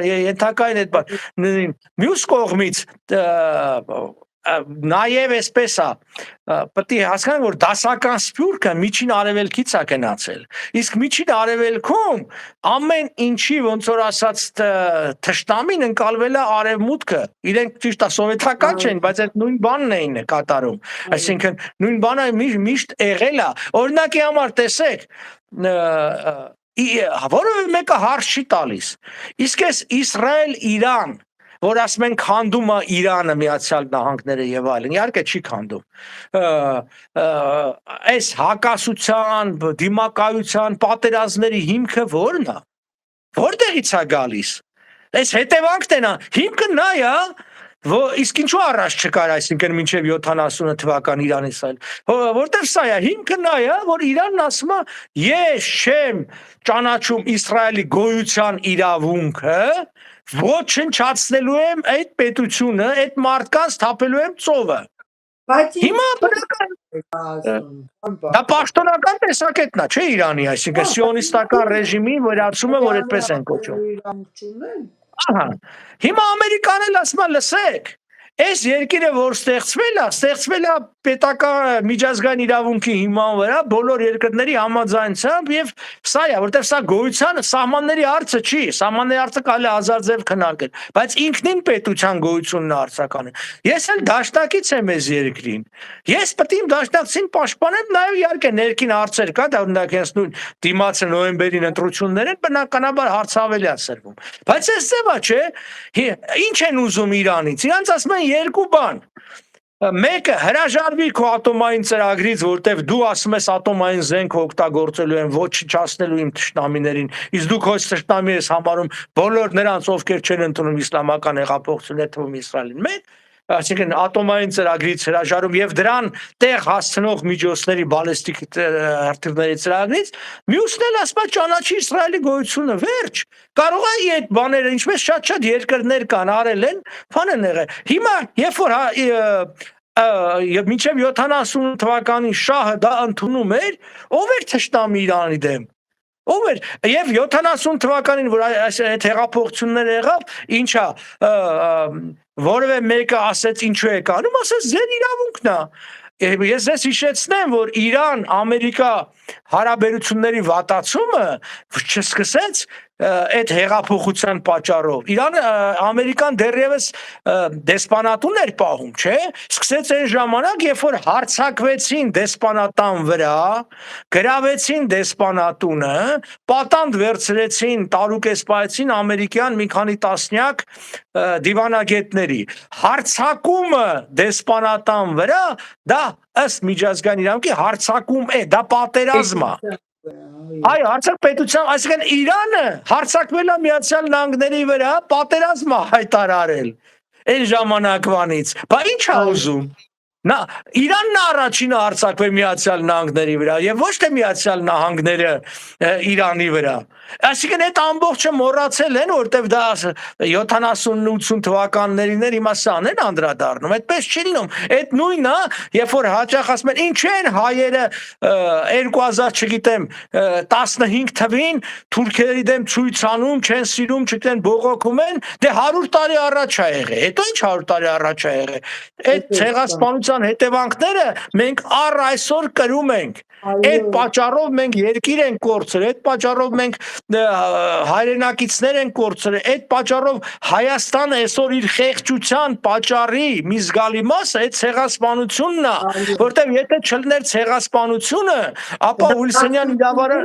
ենթակային այդ բան։ Մյուս կողմից նաև այսպես է, պետք է հասկանանք, որ դասական սփյուռքը միջին արևելքից է գնացել։ Իսկ միջին արևելքում ամեն ինչի ոնց որ ասած թշնամին ընկալվել է արևմուտքը։ Իրենք ճիշտ է սովետական չեն, բայց այդ նույն բանն էին կատարում։ Այսինքն նույն բանը միշտ եղել է։ Օրինակի համար տեսեք, որևէ մեկը հարց չի տալիս։ Իսկ այս Իսրայել-Իրան որ ասում են քանդում է Իրանը, Միացյալ Նահանգները եւ այլն, իհարկե չի քանդում։ Այս հակասության, դիմակայության, պատերազմների հիմքը ո՞րն է։ Որտեղից է գալիս։ Այս հետևանքն է, հիմքը նա է, իսկ ինչու առաջ չկար, այսինքն մինչև 70 թվական Իրանից այլ։ Որտեղ սա է, հիմքը նա է, որ Իրանն ասում է, ես չեմ ճանաչում Իսրայելի գոյության իրավունքը, ոչնչացնելու եմ այդ պետությունը, այդ մարդկանց թափելու եմ ծովը։ Բայց Հիմա բնական դա պաշտոնական տեսակետն է, չէ՞ Իրանի, այսինքն սիոնիստական ռեժիմի վերացումը, որ այդպես են կոչում։ Ահա։ Հիմա Ամերիկան էլ ասում է, լսեք, այս երկիրը որ ստեղծվել է պետական միջազգային իրավունքի հիման վրա, բոլոր երկրների համաձայնությամբ եւ սա է, որտեղ սա գոյության սահմանների հարցը չի, սահմանների հարցը կարելի է հազար ձև քննարկել, բայց ինքնին պետության գոյությունն է հարցականը։ Ես էլ դաշնակից եմ այս երկրին։ Ես պետք է դաշնակցին պաշտպանեմ, նաեւ իհարկե ներքին հարցեր կա, դա օրինակ հենց նույն դիմացը նոյեմբերին ընտրություններ են, բնականաբար հարց ավելի է սրվում։ Բայց այս ձևա չէ, ինչ են ուզում Իրանից։ Իրանց ասում են երկու բան։ Մեկը հրաժարվի քո ատոմային ծրագրից, որտեվ դու ասում ես ատոմային զենք օգտագործելու են, ոչնչացնելու իմ թշնամիներին, իսկ դու քո թշնամի ես համարում բոլոր նրանց, ովքեր չեն ընդունում իսլամական հեղափոխությունը, թվում Իսրայելին։ Մեկ, այսինքն ատոմային ծրագրից հրաժարում եւ դրան տեղ հասցնող միջոցների բալեստիկ հրթիռների ծրագրից, մյուսն էլ ասում է ճանաչի Իսրայելի գոյությունը, վերջ։ Կարող է այդ բաները, ինչպես շատ երկրներ կան, արել են, բան են եղել։ Հիմա երբ որ եւ մինչեւ 70 թվականին շահը դա ընդունում էր, ով էր թշնամի Իրանի դեմ։ Ով էր եւ 70 թվականին որ այս հեղափոխությունները եղավ, ինչա որևէ մեկը ասեց ինչու է կանում, ասեց ձեր իրավունքն է։ Ես ձեզ հիշեցնեմ, որ Իրան-Ամերիկա հարաբերությունների վատացումը չսկսեց այդ հեղափոխության պատճառով։ Ամերիկան դեռևս դեսպանատուն էր պահում, չէ՞։ Սկսեց այն ժամանակ, երբ որ հարձակվեցին դեսպանատան վրա, գրավեցին դեսպանատունը, պատանդ վերցրեցին, տարուկեսպայեցին ամերիկյան մի քանի տասնյակ դիվանագետների։ Հարձակումը դեսպանատան վրա դա ըստ միջազգային իրավունքի հարձակում է, դա պատերազմ է։ Այո, հարձակ պետության, այսինքն Իրանը հարձակվել է Միացյալ Նահանգների վրա, պատերազմ է հայտարարել այն ժամանակվանից։ Բա ի՞նչ է ուզում։ Իրանն առաջինը հարձակվել Միացյալ Նահանգների վրա եւ ոչ թե Միացյալ Նահանգները Իրանի վրա։ Այսինքն այդ ամբողջը մոռացել են, որտեվ դա 70-80 թվականներին էր, հիմա սան են անդրադառնում, այդպես չի լինում։ Այդ նույնը, երբ որ հաճախ ասում են, ինչու են հայերը 2000, չգիտեմ, 15 թվին թուրքերի դեմ ցույց անում, չեն սիրում, չգիտեն, բողոքում են, դե 100 տարի առաջ է եղել։ Հետո ինչ 100 տարի առաջ է եղել։ Այդ ցեղասպանության հետևանքները մենք առ այսօր կրում ենք։ Այդ պատճառով մենք երկիր ենք կորցրել, այդ պատճառով մենք հայրենակիցներ են կորցրել, այդ պատճառով Հայաստանը այսօր իր խեղճության պատճառի մի զգալի մասը այդ ցեղասպանությունն է, որտեղ եթե չլներ ցեղասպանությունը, ապա Ուլսենյան իրավարը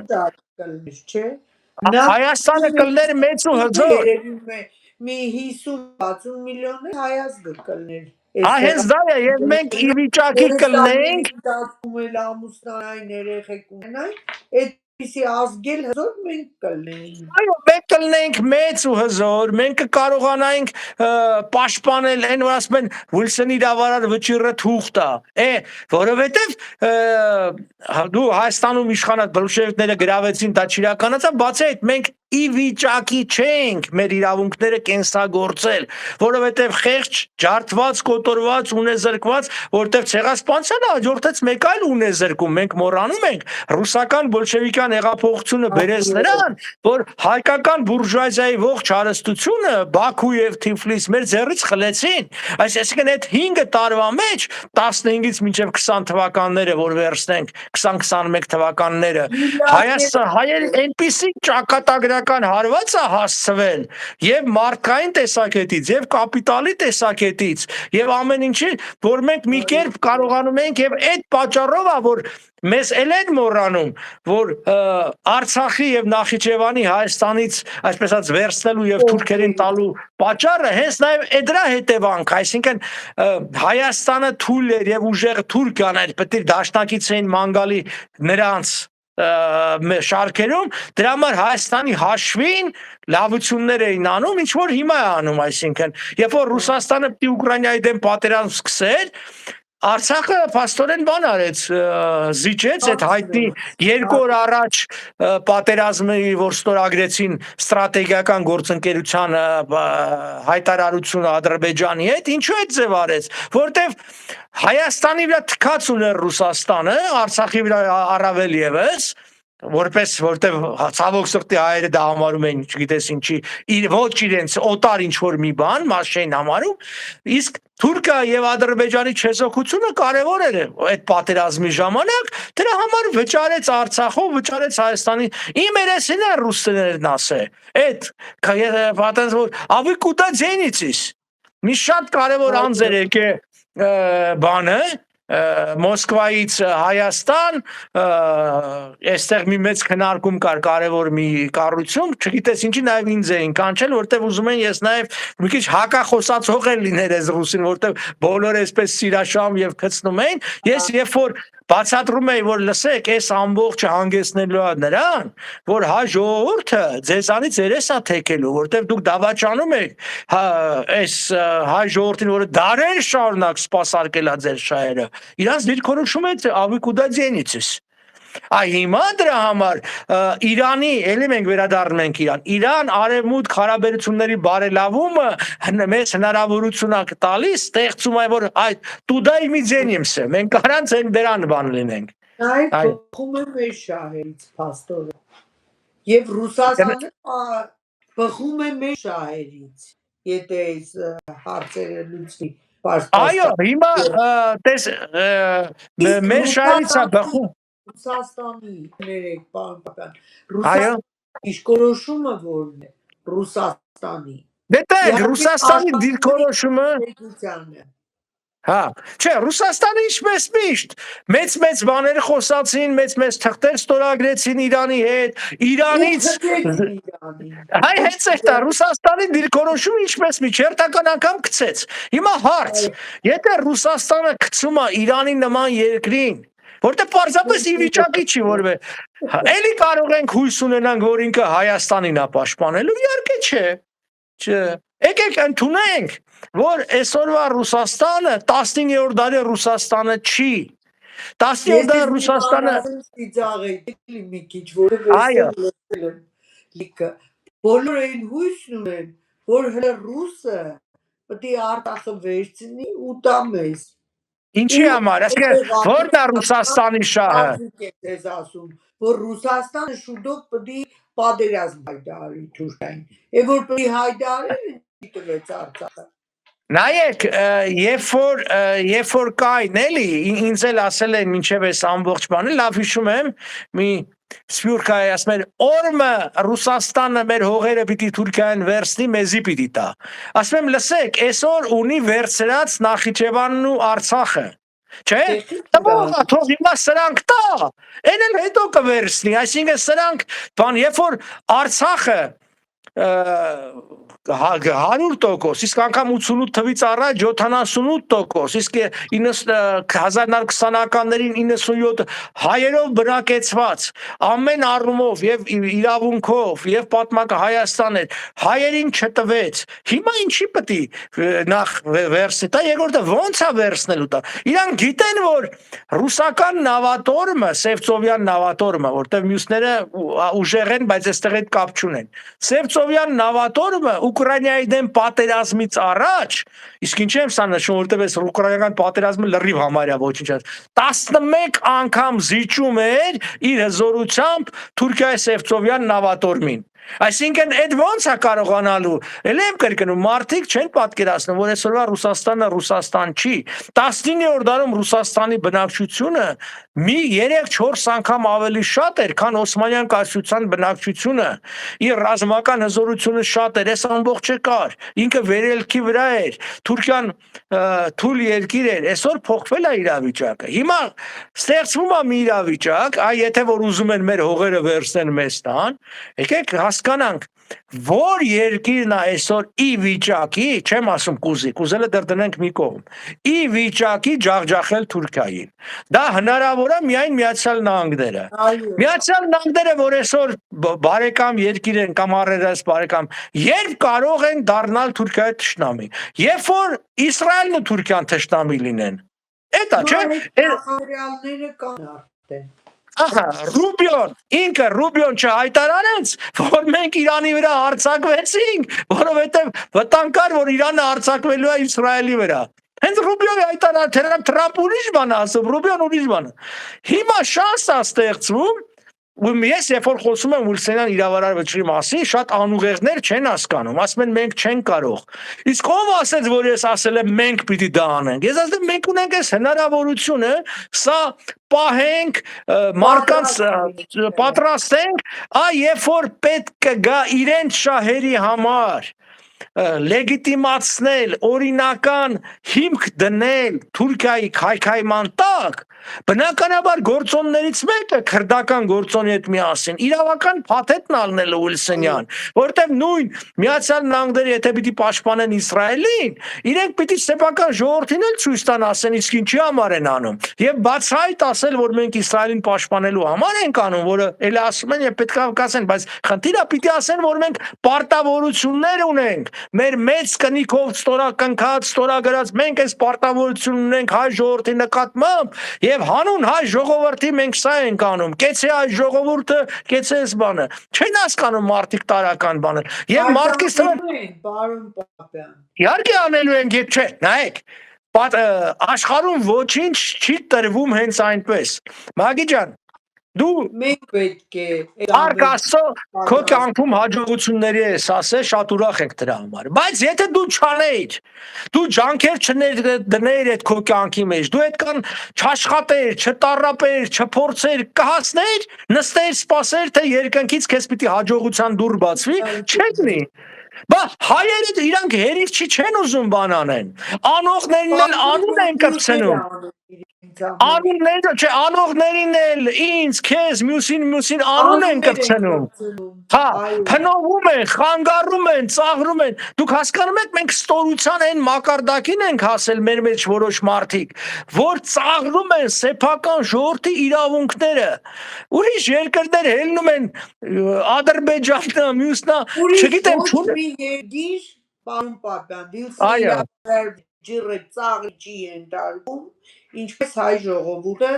Հայաստանը կլներ մեծ ու հզոր։ Մի 50-60 միլիոն հայազգ կլներ։ Հենց դա է, եւ մենք ի վիճակի կլնենք ամուսնային երեխեք ունենային, այդպիսի ազգել հզոր մենք կլնենք։ Այո, մենք կլնենք մեծ ու հզոր, մենք կկարողանայինք պաշտպանել այն, որ ասում են Ուիլսոնի իրավարար վճիռը թուղթ է, որովհետեւ դու Հայաստանում իշխանած բոլշևիկները գրավեցին, դա չիրականացավ, բացի այդ մենք ի վիճակի չենք մեր իրավունքները կենսագործել, որովհետև խեղճ, ջարդված, կոտորված, ունեզրկված, որտեղ ցեղասպանությանը հաջորդեց մեկ այլ ունեզրկում, մենք մոռանում ենք ռուսական բոլշևիկյան հեղափոխությունը բերեց նրան, որ հայկական բուրժուազիայի ողջ հարստությունը Բաքու եւ Թիֆլիս մեր ձեռից խլեցին, այսինքն այդ 5 տարվա մեջ 15-ից մինչև 20 թվականները, որ վերցնենք 20-21 թվականները, հայերը այնպիսի ճակատագրական հարված է հասցվել եւ մարդկային տեսակետից եւ կապիտալի տեսակետից եւ ամեն ինչի, որ մենք մի կերպ կարողանում ենք եւ այդ պատճառով է, որ մեզ էլ են մոռանում, որ Արցախի եւ Նախիջևանի Հայաստանից այսպես ասած վերցնելու եւ թուրքերին տալու պատճառը հենց նաեւ դրա հետևանք, այսինքն Հայաստանը թույլ էր եւ ուժեղ Թուրքիան պետք է դաշնակից էին մանգալի նրանց շարքերում, դրա համար Հայաստանի հաշվին լավություններ էին անում, ինչ որ հիմա է անում, այսինքն երբ որ Ռուսաստանը պիտի Ուկրաինայի դեմ պատերազմ սկսեր, Արցախը փաստորեն բան արեց, զիջեց այդ հայտնի 2 օր առաջ պատերազմի, որ ստորագրեցին ստրատեգիական գործընկերության հայտարարությունը Ադրբեջանի հետ, ինչու այդ ձև արեց, որտեվ Հայաստանի վրա թքած ուներ Ռուսաստանը, Արցախի վրա առավել եւս, որտեվ ցավոք սրտի հայերը դա համարում են, չգիտես ինչի, ոչ իրենց օտար ինչ որ մի բան, մաս չէին համարում, իսկ Թուրքիա եւ Ադրբեջանի չեզոքությունը կարեւոր էր այդ պատերազմի ժամանակ, դրա համար վճարեց Արցախով, վճարեց Հայաստանի, իմ երեսին է ռուսներն ասե, այդ պատերազմ որ «А вы куда денетесь»? Մի շատ կարեւոր անձ էր եկե բանը Մոսկվայից Հայաստան, այստեղ մի մեծ քննարկում կար, կարևոր մի կառույցում, չգիտես ինչի նաև ինձ էին կանչել, որտեղ ուզում են ես նաև մի քիչ հակախոսացող էլ լիներ այս ռուսին, որտեղ բոլորը այսպես սիրաշամ եւ քցնում էին, ես երբ որ բացատրում էի, որ լսեք, այս ամբողջը հանգեցնելու է նրան, որ հայ ժողովուրդը ձեզանից երես է թեքելու, որտեղ դուք դավաճանում եք այս հայ ժողովրդին, որը դարեր շարունակ սպասարկել է ձեր շահերը, իրանց դիրքորոշում է «А вы куда денетесь»։ Հիմա դրա համար Իրանի, էլի մենք վերադառնում ենք Իրան արևմուտք հարաբերությունների բարելավումը մեզ հնարավորություն է տալիս, ստեղծում է, որ տուդա и мы денемся, մենք կարանց ենք դրան բան լինենք։ Այդ բխում է մեր շահերից փաստորեն։ Եվ Ռուսաստանը բխում է մեր շահերից, եթե այս հարցերը լուծվի։ Այո, հիմա տես մեր շահերից է բխում։ Ռուսաստանի ներեք պարոն, Ռուսաստանի դիրքորոշումը որն է, Ռուսաստանի։ Դե տեղ Ռուսաստանի դիրքորոշումը, հա, չէ, Ռուսաստանը ինչպես միշտ, մեծ բաներ խոսացին, մեծ թղթեր ստորագրեցին Իրանի հետ, Իրանից, հայ հենց է դա, Ռուսաստանի դիրքորոշումը ինչպես միշտ, հերթական անգամ գցեց, հիմա հարց, եթե Ռուսաստանը գցում է Իրանի նման երկրին, որտեղ պարզապես ի վիճակի չի, որ էլի կարող ենք հույս ունենանք, որ ինքը Հայաստանին է պաշտպանելու, իհարկե չէ, եկեք ընդունենք, որ այսօրվա Ռուսաստանը 19-րդ դարի Ռուսաստանը չի, 19-րդ դարի Ռուսաստանը մի քիչ, որը վերցել եմ լիքը, բոլոր այն հույսն ունեն, որ հլը ռուսը պետք է Արցախը վերցնի ու տա մեզ։ Ինչի համար, որն է Ռուսաստանի շահը։ Ես ասում, որ Ռուսաստանը շուտով պետք է պատերազմ հայտարարի Թուրքիային, եւ որ պետք է հայտարարի տվեց Արցախը։ Նայեք, երբ որ կային էլի, ինձ էլ ասել են մինչև այս ամբողջ բանը, լավ հիշում եմ, մի Սփյուռք հայ ասում էր, օրը Ռուսաստանը մեր հողերը պիտի Թուրքիային վերցնի, մեզի պիտի տա։ Ասում եմ, լսեք, այսօր ունի վերցրած Նախիջևանն ու Արցախը, չէ՞։ Թող հիմա սրանք տա, այն էլ հետո կվերցնի, այսինքն սրանք, երբ որ Արցախը 100%, իսկ անգամ 88 թվից առաջ 78%, իսկ 1920-ականներին 97 հայերով բնակեցված, ամեն առումով եւ իրավունքով եւ պատմական Հայաստան էր, հայերին չտվեց, հիմա ինչի պետք է նախ վերցնի, դա երկրորդը ո՞նց է վերցնելու դա, իրանք գիտեն, որ ռուսական նավատորմը, Սևծովյան նավատորմը, որտեղ մյուսները ուժեղ են, բայց այստեղ այդ կապ չունեն, Սևծովյան նավատորմը Ուկրաինայի դեմ պատերազմից առաջ, իսկ ինչի եմ սա նշում, որտեղ այս ուկրաինական պատերազմը լրիվ համարյա ոչինչ, 11 անգամ զիջում էր իր հզորությամբ Թուրքիայի Սևծովյան նավատորմին։ Այսինքն այդ ո՞նց է կարողանալու, էլ եմ կրկնում, մարդիկ չեն պատկերացնում, որ այսօրվա Ռուսաստանը Ռուսաստան չի, 19-րդ դարում Ռուսաստանի բնակչությունը մի 3-4 անգամ ավելի շատ էր, քան Օսմանյան կայսրության բնակչությունը, իր ռազմական հզորությունը շատ էր, այս ամբողջը կար, ինքը վերելքի վրա էր, Թուրքիան թույլ երկիր էր, այսօր փոխվել է իրավիճակը, հիմա ստեղծվում է մի իրավիճակ, եթե որ ուզում են մեր հողերը վերցնել մեզ տան, եկեք հասկանանք, որ երկիրն է այսօր ի վիճակի, չեմ ասում կուզի, կուզելը դեռ դնենք մի կողմ, ի վիճակի ջախջախել Թուրքիային, դա հնարավոր է միայն Միացյալ Նահանգները, Միացյալ Նահանգները, որ այսօր բարեկամ երկիր են կամ առերես բարեկամ, երբ կարող են դառնալ Թուրքիայի թշնամի, երբ որ Իսրայելն ու Թուրքիան թշնամի լինեն, այդ Հետա, չէ։ Նախարարները կան արդեն։ Ահա, Ռուբիոն չհայտարարեց, որ մենք Իրանի վրա հարձակվեցինք, որովհետև վտանգ կար, որ Իրանը հարձակվելու է Իսրայելի վրա։ Հենց Ռուբիոն հայտարարել, թե Թրամփ ուրիշ բան է ասում, Ռուբիոն ուրիշ բան է։ Հիմա շանս է ստեղծվում, ու ես երբ որ խոսում եմ Ուլսենյան իրավարար վճռի մասին, շատ անուղեղներ չեն հասկանում, ասում են մենք չենք կարող։ Իսկ ով ասեց, որ ես ասել եմ մենք պիտի դա անենք։ Ես ասում եմ մենք ունենք այս հնարավորությունը, սա պահենք, մարկանց պատրաստենք, երբ որ պետք կգա իրենց շահերի համար լեգիտիմացնել, օրինական հիմք դնել Թուրքիայի քայքայման տակ, բնականաբար գործոններից մեկը քրդական գործոնի հետ միասին իրավական փաթեթն ալնել Ուիլսենյան, որտեղ նույն Միացյալ Նահանգները եթե պիտի պաշտպանեն Իսրայելին, իրենք պիտի սեփական ժողովրդին էլ ցույց տան, ասեն իսկ ինչի համար են անում, եւ բացահայտ ասել, որ մենք Իսրայելին պաշտպանելու համար ենք անում, որը էլ ասում են եւ պետք է ասեն, բայց խնդիրը պիտի ասեն, որ մենք պարտավորություններ ունենք, մեր մեծ կնիքով ստորագրած մենք այս պարտավորությունն ունենք հայ ժողովրդի նկատմամբ եւ հանուն հայ ժողովրդի մենք սա ենք անում, կեցե հայ ժողովուրդը, կեցե այս բանը, չեն հասկանում մարդիկ տարական բանը եւ մարդկից բարոն Պապյան, իհարկե անելու են, եթե չէ, նայեք աշխարհում ոչինչ չի տրվում հենց այնպես։ Մագի ջան, դու մենք պետք է Արկ Աստծո քո կյանքում հաջողությունների ես ասել, շատ ուրախ ենք դրա համար։ Բայց եթե դու չանեիր, դու ջանքեր չդներ այդ քո կյանքի մեջ, դու այդքան չաշխատեր, չտառապեր, չփորձեր, կհասներ, նստեր, սպասեր, թե երկնքից քեզ պիտի հաջողության դուռ բացվի, չենի։ Բա հայերը իրանք հերիք չեն ուզում բան անեն։ Անողներն էլ անուն են կպցնում։ Անունները չէ, անողներին էլ ինձ, քեզ, մյուսին անուն են կպցնում։ Հա, փնովում են, խանգարում են, ծաղրում են։ Դուք հասկանում եք, մենք ստորության այն մակարդակին ենք հասել մեր մեջ որոշ մարդիկ, որ ծաղրում են սեփական ժողովրդի իրավունքները։ Ուրիշ երկրներ հելնում են Ադրբեջանը, մյուսնա, չգիտեմ, մի երկիր, պարոն Պապյան, դիլսի ջիրը ծաղրի չի ենթարկում, ինչպես հայ ժողովուրդը,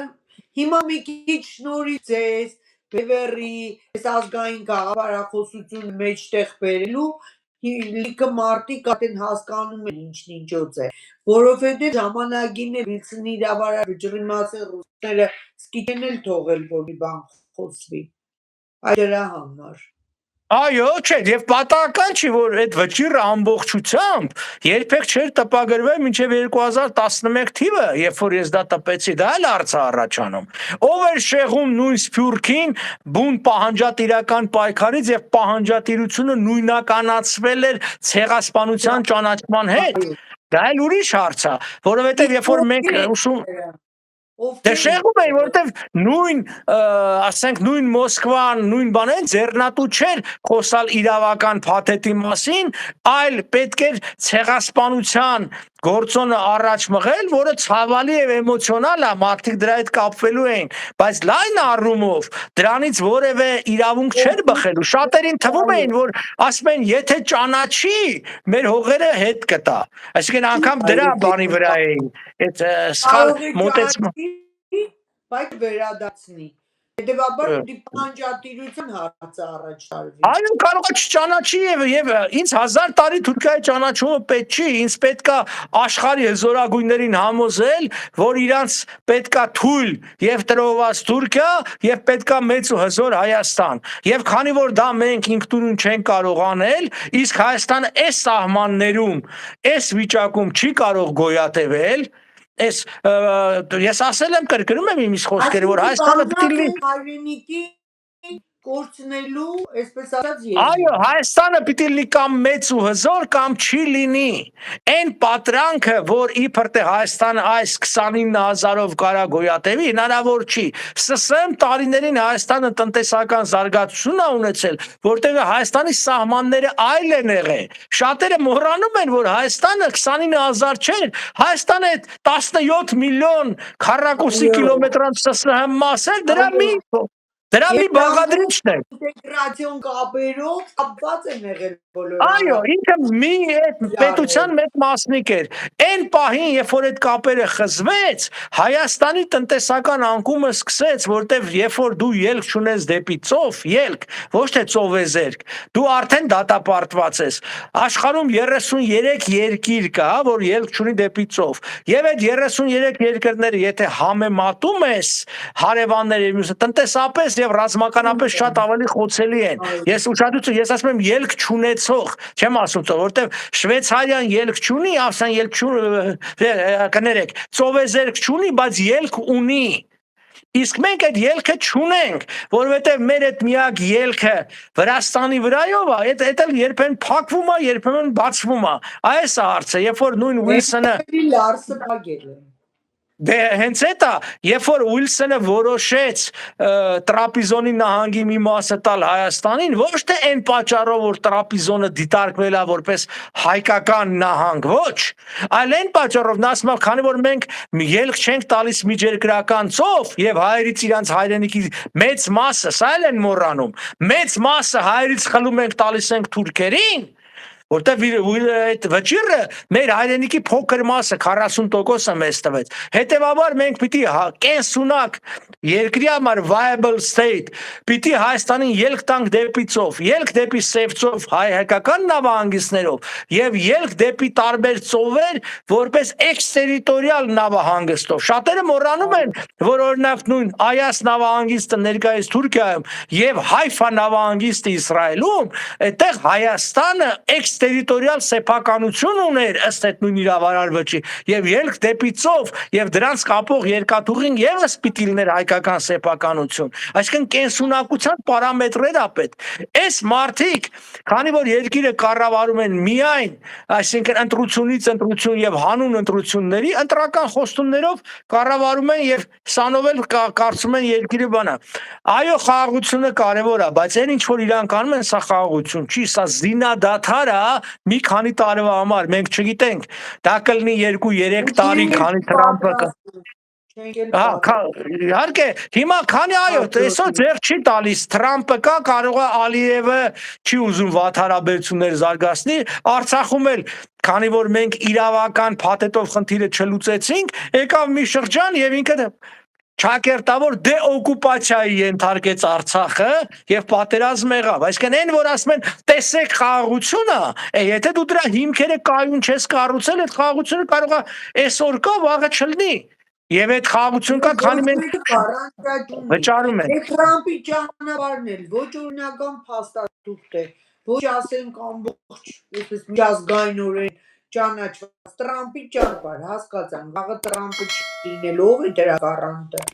հիմա մի քիչ շնորհիվ ձեզ, Բևեռի, այս ազգային գաղափարախոսությունը մեջտեղ բերելու, լիքը մարդիկ արդեն հասկանում են ինչն ինչոց է, որովհետև ժամանակին է Վիլսոնի իրավարար վճռի մասին ռուսները սկիթեն էլ թողել, որ մի բան խոսվի, այդ դրա համար։ Այո, չէ, եւ պատահական չի, որ այդ վճիռը ամբողջությամբ երբեք չէր տպագրվել մինչեւ 2011 թիվը, երբ որ ես դա տպեցի, դա էլ արծա առաջանում։ Ով էր շեղում նույն Սփյուռքին բուն պահանջատիրական պայքարից եւ պահանջատիրությունը նույնականացվել էր ցեղասպանության ճանաչման հետ։ Դա էլ ուրիշ հարց է, որովհետեւ երբ որ մենք ուսում Դե շեղում էին, որովհետև նույն, ասենք, նույն Մոսկվան, նույն բանեն ձեռնատու չէր խոսալ իրավական փաթեթի մասին, այլ պետք էր ցեղասպանության գործոնը առաջ մղել, որը ցավալի եւ էմոցիոնալ է, մարդիկ դրա հետ կապվելու էին, բայց լայն առումով դրանից որևէ իրավունք չէր բխելու։ Շատերին թվում էին, որ ասում են, եթե ճանաչի, մեր հողերը հետ կտա։ Այսինքն անգամ դրա բանի վրա էին, այդ սխալ մոտեցումը բայց վերադարձնի։ Հետևաբար պիտի պահանջատիրության հարցը առաջ տարվի։ Այո, կարող է չճանաչի եւ ինձ 1000 տարի Թուրքիայի ճանաչումը պետք չի, ինձ պետքա աշխարհի հզորագույններին համոզել, որ իրանց պետքա թույլ եւ տրոված Թուրքիա եւ պետքա մեծ ու հզոր Հայաստան։ Եվ քանի որ դա մենք ինքնուրույն չենք կարող անել, իսկ Հայաստանը այս սահմաններում, այս վիճակում չի կարող գոյատևել, ես ասել եմ, կրկնում եմ իմիս խոսքերը, որ Հայաստանը պիտի հայրենիքի կորցնելու, այսպես ասած, այո, Հայաստանը պիտի լի կամ մեծ ու հզոր կամ չի լինի։ Այն պատրանքը, որ իբր թե Հայաստանը այս 29000-ով կարա գոյատևի, հնարավոր չի։ ՍՍՄ տարիներին Հայաստանը տնտեսական զարգացություն է ունեցել, որտեղ Հայաստանի սահմանները այլ են եղել։ Շատերը մոռանում են, որ Հայաստանը 29000 չէր, Հայաստանը 17 միլիոն քառակուսի կիլոմետրանոց ՍՍՀ մաս էր, դրա մի Դրա մի Եվ բաղադրիչն է։ ինտեգրացիոն կապերով կապված են եղել բոլոր Այո, ինքը մի այդ պետության իրարել։ մեծ մասնիկ էր։ Այն պահին, երբ որ այդ կապերը խզվեց, Հայաստանի տնտեսական անկումը սկսեց, որտեվ երբ որ դու ելք չունես դեպի ծով, ելք, ոչ թե ծովեզերք, դու արդեն դատապարտված ես։ Աշխարհում 33 երկիր կա, որ ելք չունի դեպի ծով։ Եվ այդ 33 երկրները, եթե համեմատում ես հարևանների մյուսը, տնտեսապես եւ ռազմականապես շատ ավելի խոցելի են։ Ես ուշադրություն, ես ասում եմ ելք չունեցող, չեմ ասում ծով, որտեվ Շվեյցարիան ելք չունի, Ավստրիան ելք չունի, կներեք, ծովեզերք չունի, բայց ելք ունի։ Իսկ մենք այդ ելքը չունենք, որովհետև մեր այդ միակ ելքը Վրաստանի վրայով է, այդ էլ երբեմն փակվում է, երբեմն բացվում է։ Այս է հարցը, երբ որ նույն Ուիլսոնը Լարսը փակել է։ Դե հենց էտա, երբ որ Ուիլսոնը որոշեց Տրապիզոնի նահանգի մի մասը տալ Հայաստանին, ոչ թե այն պատճառով, որ Տրապիզոնը դիտարկվել է որպես հայկական նահանգ, ոչ, այլ այն պատճառով, նա ասում է, քանի որ մենք ելք չենք տալիս միջերկրական ծով եւ հայերից իրանց հայրենիքի մեծ մասը, սա էլ են մոռանում, մեծ մասը հայերից խլում ենք տալիս ենք թուրքերին, որտեվ այդ վճիռը մեր հայրենիքի փոքր մասը 40%-ը մեզ տվեց։ Հետևաբար մենք պիտի կենսունակ երկրի համար viable state, պիտի Հայաստանին ելք տանք դեպի ծով, ելք դեպի Սև ծով հայկական նավահանգիստներով եւ ելք դեպի տարբեր ծովեր, որպես էքստերիտորիալ նավահանգստով։ Շատերը մոռանում են, որ օրինակ նույն Այաս նավահանգիստը ներկայիս Թուրքիայում եւ Հայֆա նավահանգիստը Իսրայելում, այդտեղ Հայաստանը տերիտորիալ սեփականություն ուներ ըստ այդ նույն իրավարար վճի եւ ելք դեպի ծով եւ դրանց կապող երկաթուղին եւս պիտի լիներ հայկական սեփականություն, այսինքն կենսունակության պարամետրեր ա պետք։ Այս մարդիկ, քանի որ երկիրը կառավարում են միայն, այսինքն ընտրությունից ընտրություն եւ հանուն ընտրությունների, ընտրական խոստումներով կառավարում են եւ սանով էլ կարծում են երկիրը բանա։ Այո, խաղաղությունը կարեւոր է, բայց այն ինչ որ իրանք անում են, սա խաղաղություն չի, սա զինադադար մի քանի տարվա համար, մենք չգիտենք, դա կլինի 2-3 տարի, քանի Թրամփը իհարկե, հիմա քանի այո, այսօր ձեռ չի տալիս, Թրամփը կա, կարող է Ալիևը չի ուզում վատ հարաբերություններ զարգացնի, Արցախում էլ քանի որ մենք իրավական փաթեթով խնդիրը չլուծեցինք, եկավ մի շրջան եւ ինքը Չակերտավոր դեօկուպացիայի ենթարկեց Արցախը եւ պատերազմ եղավ։ Այսինքն այն որ ասում են տեսեք խաղաղությունը, եթե դու դրա հիմքերը կայուն չես կառուցել, այդ խաղաղությունը կարող է այսօր կա, վաղը չլինի։ Եվ այդ խաղաղություն կա, քանի մենք վճարում ենք։ Թրամփի ճանապարհն էլ ոչ օրինական փաստաթուղթ է, ոչ ասենք ամբողջ, այսպես միջազգայինորեն ճանաչված Տրամփի ճանապարհ, հասկացան, վաղը Տրամփը չլինելով է դրա գարանտը։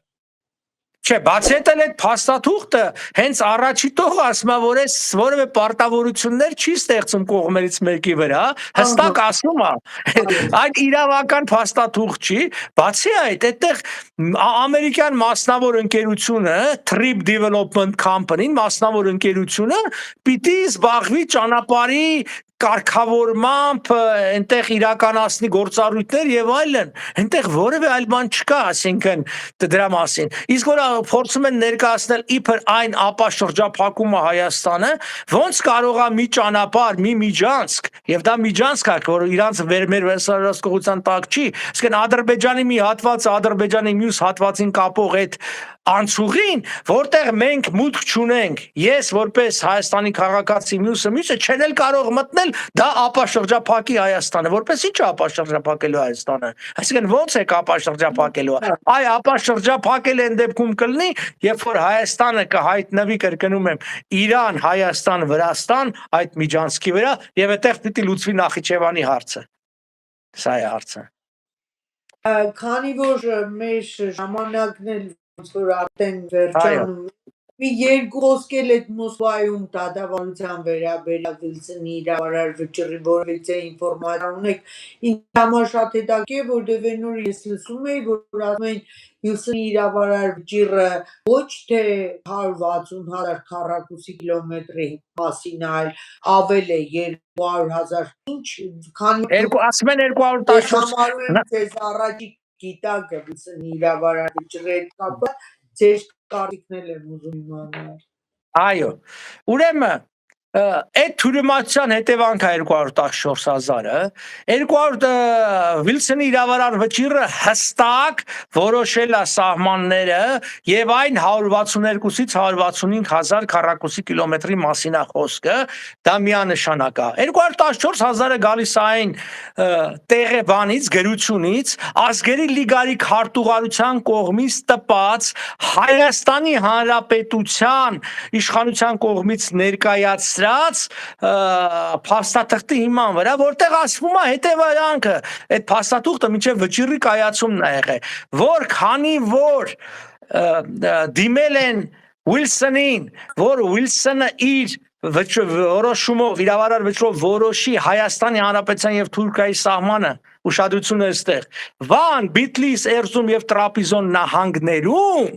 Չէ, բացի այդ փաստաթուղթը հենց առաջիտողը ասում է, որ այս որևէ պարտավորություններ չի ստեղծում կողմերից մեկի վրա, հստակ ասում է, այդ իրավական փաստաթուղթ չի, բացի այդ, այդտեղ ամերիկյան մասնավոր ընկերությունը, Trip Development Company-ն, մասնավոր ընկերությունը պիտի զբաղվի ճանապարհի կարգավորմամբ, այնտեղ իրականացնի գործառույթներ եւ այլն, այնտեղ որևէ այլ բան չկա, ասինքն դրա մասին։ Իսկ որ փորձում են ներկայացնել իբր այն ապաշրջափակումը Հայաստանը, ոնց կարող է մի ճանապարհ, մի միջանցք, եւ դա միջանցք է, որ իրանց մեր վերահսկողության տակ չի, ասկեն Ադրբեջանի մի հատված, Ադրբեջանի մյուս հատվածին կապող այդ անցուղին, որտեղ մենք մուտք չունենք, ես որպես Հայաստանի քաղաքացի մյուսը չեն էլ կարող մտնել, դա ապաշրջափակի Հայաստանը, որպես ինչ ապաշրջափակելու Հայաստանը, այսինքն ոնց է ապաշրջափակելու, այ ապաշրջափակել են դեպքում կլինի, երբ որ Հայաստանը կհայտնվի, կրկնում եմ, Իրան, Հայաստան, Վրաստան այդ միջանցքի վրա եւ այդտեղ պիտի լուծվի Նախիջևանի հարցը, սա է հարցը։ Քանի որ մեր ժամանակն էլ ոնց որ արդեն վերջանում մի երկու խոսքել այդ Մոսկվայում դատավարության վերաբերյալ Վիլսոնի իրավարար վճռի որևէ ինֆորմացիա ունեք, ինձ համար շատ հետաքրքիր է, որտեղ այն օր ես լսում էի, որ ասում են Վիլսոնի իրավարար վճիռը ոչ թե 160,000 քառակուսի կիլոմետրի մասին, այլ ավել է 200,000, ինչ, քանի ասում են 214 համարում եմ ձեզ առաջի գիտակը Վիլսոնի իրավարար վճռի հետ կապված, ձեր կարիքն եմ ուզում իմանալ։ Այո, ուրեմն այդ թյուրիմացության հետևանքը 214,000-ը 200 Վիլսոնի իրավարար վճիռը հստակ որոշել է սահմանները եւ այն 162-ից 165,000 քառակուսի կիլոմետրի մասին է խոսքը, դա միանշանակ է։ 214,000-ը գալիս է այն տեղեբանից, գրությունից, ազգերի լիգարի քարտուղարության կողմից տպած Հայաստանի Հանրապետության իշխանության կողմից ներկայացրած փաստաթղթի հիման վրա, որտեղ ասվում է հետևանքը, այդ փաստաթուղթը մինչև վճիռի կայացումն է եղել, որ քանի որ դիմել են Ուիլսոնին, որ Ուիլսոնը իր որոշումով, իրավարար վճռով որոշի Հայաստանի Հանրապետության եւ Թուրքիայի սահմանը, ուշադրություն այստեղ, Վան, Բիթլիս, Էրզրում եւ Տրապիզոն նահանգներում,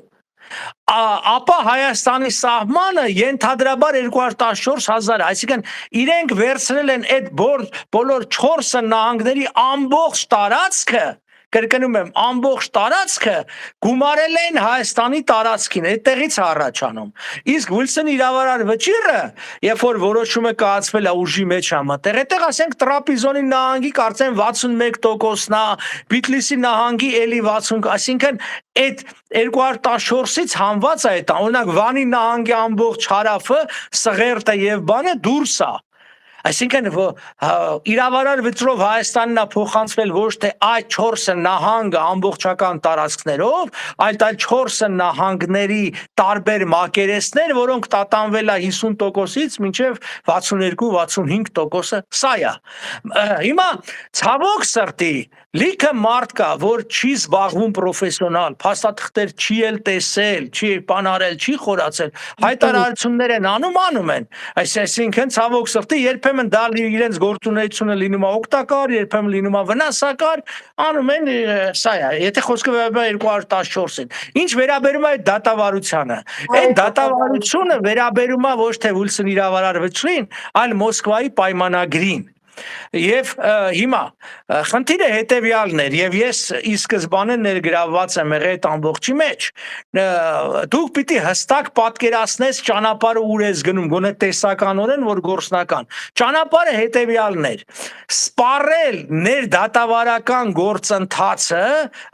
ապա Հայաստանի սահմանը ենթադրաբար 214,000, այսինքն իրենք վերցրել են այդ բոլոր 4 նահանգների ամբողջ տարածքը, կրկնում եմ, ամբողջ տարածքը գումարել են Հայաստանի տարածքին, այդտեղից առաջանում։ Իսկ Ուիլսոնի իրավարար վճիռը, երբ որ որոշումը կայացվել է ուժի մեջ համատեղ, այդտեղ ասենք Տրապիզոնի նահանգի կարծեմ 61%-ն է, Բիթլիսի նահանգի էլի 60, այսինքն այդ 214-ից հանված է այդ, օրինակ Վանի նահանգի ամբողջ հարավը, Սղերտը եւ բանը դուրս է։ Այսինքն իրավարար վճռով Հայաստանն է փոխանցվել ոչ թե այդ 4 նահանգը ամբողջական տարածքներով, այլ 4 նահանգների տարբեր մակերեսներ, որոնք տատանվել է 50%-ից մինչև 62-65%-ը, սա է։ Հիմա ցավոք սրտի լիքը մարդ կա, որ չի զբաղվում պրոֆեսիոնալ, փաստաթղթեր չի էլ տեսել, չի բանարել, չի խորացել, հայտարարություններ են անում են, այսինքն ցավոք սրտի երբեմն դա իրենց գործունեությունը լինում է օգտակար, երբեմն լինում է վնասակար, անում են, սա է, եթե խոսքը 214-ին։ Ինչ վերաբերում է այդ դատավարությանը, այդ դատավարությունը վերաբերում է ոչ թե Ուիլսոնի իրավարար վճռին, այլ Մոսկվայի պայմանագրին։ Եվ հիմա խնդիրը հետևյալն էր, եւ ես ի սկզբանե ներգրավված եմ եղել այդ ամբողջի մեջ, դուք պիտի հստակ պատկերացնես ճանապարհը ուր ես գնում, գոնե տեսականորեն, որ գործնական։ Ճանապարհը հետևյալն էր. սպառել ներդատավարական գործընթացը,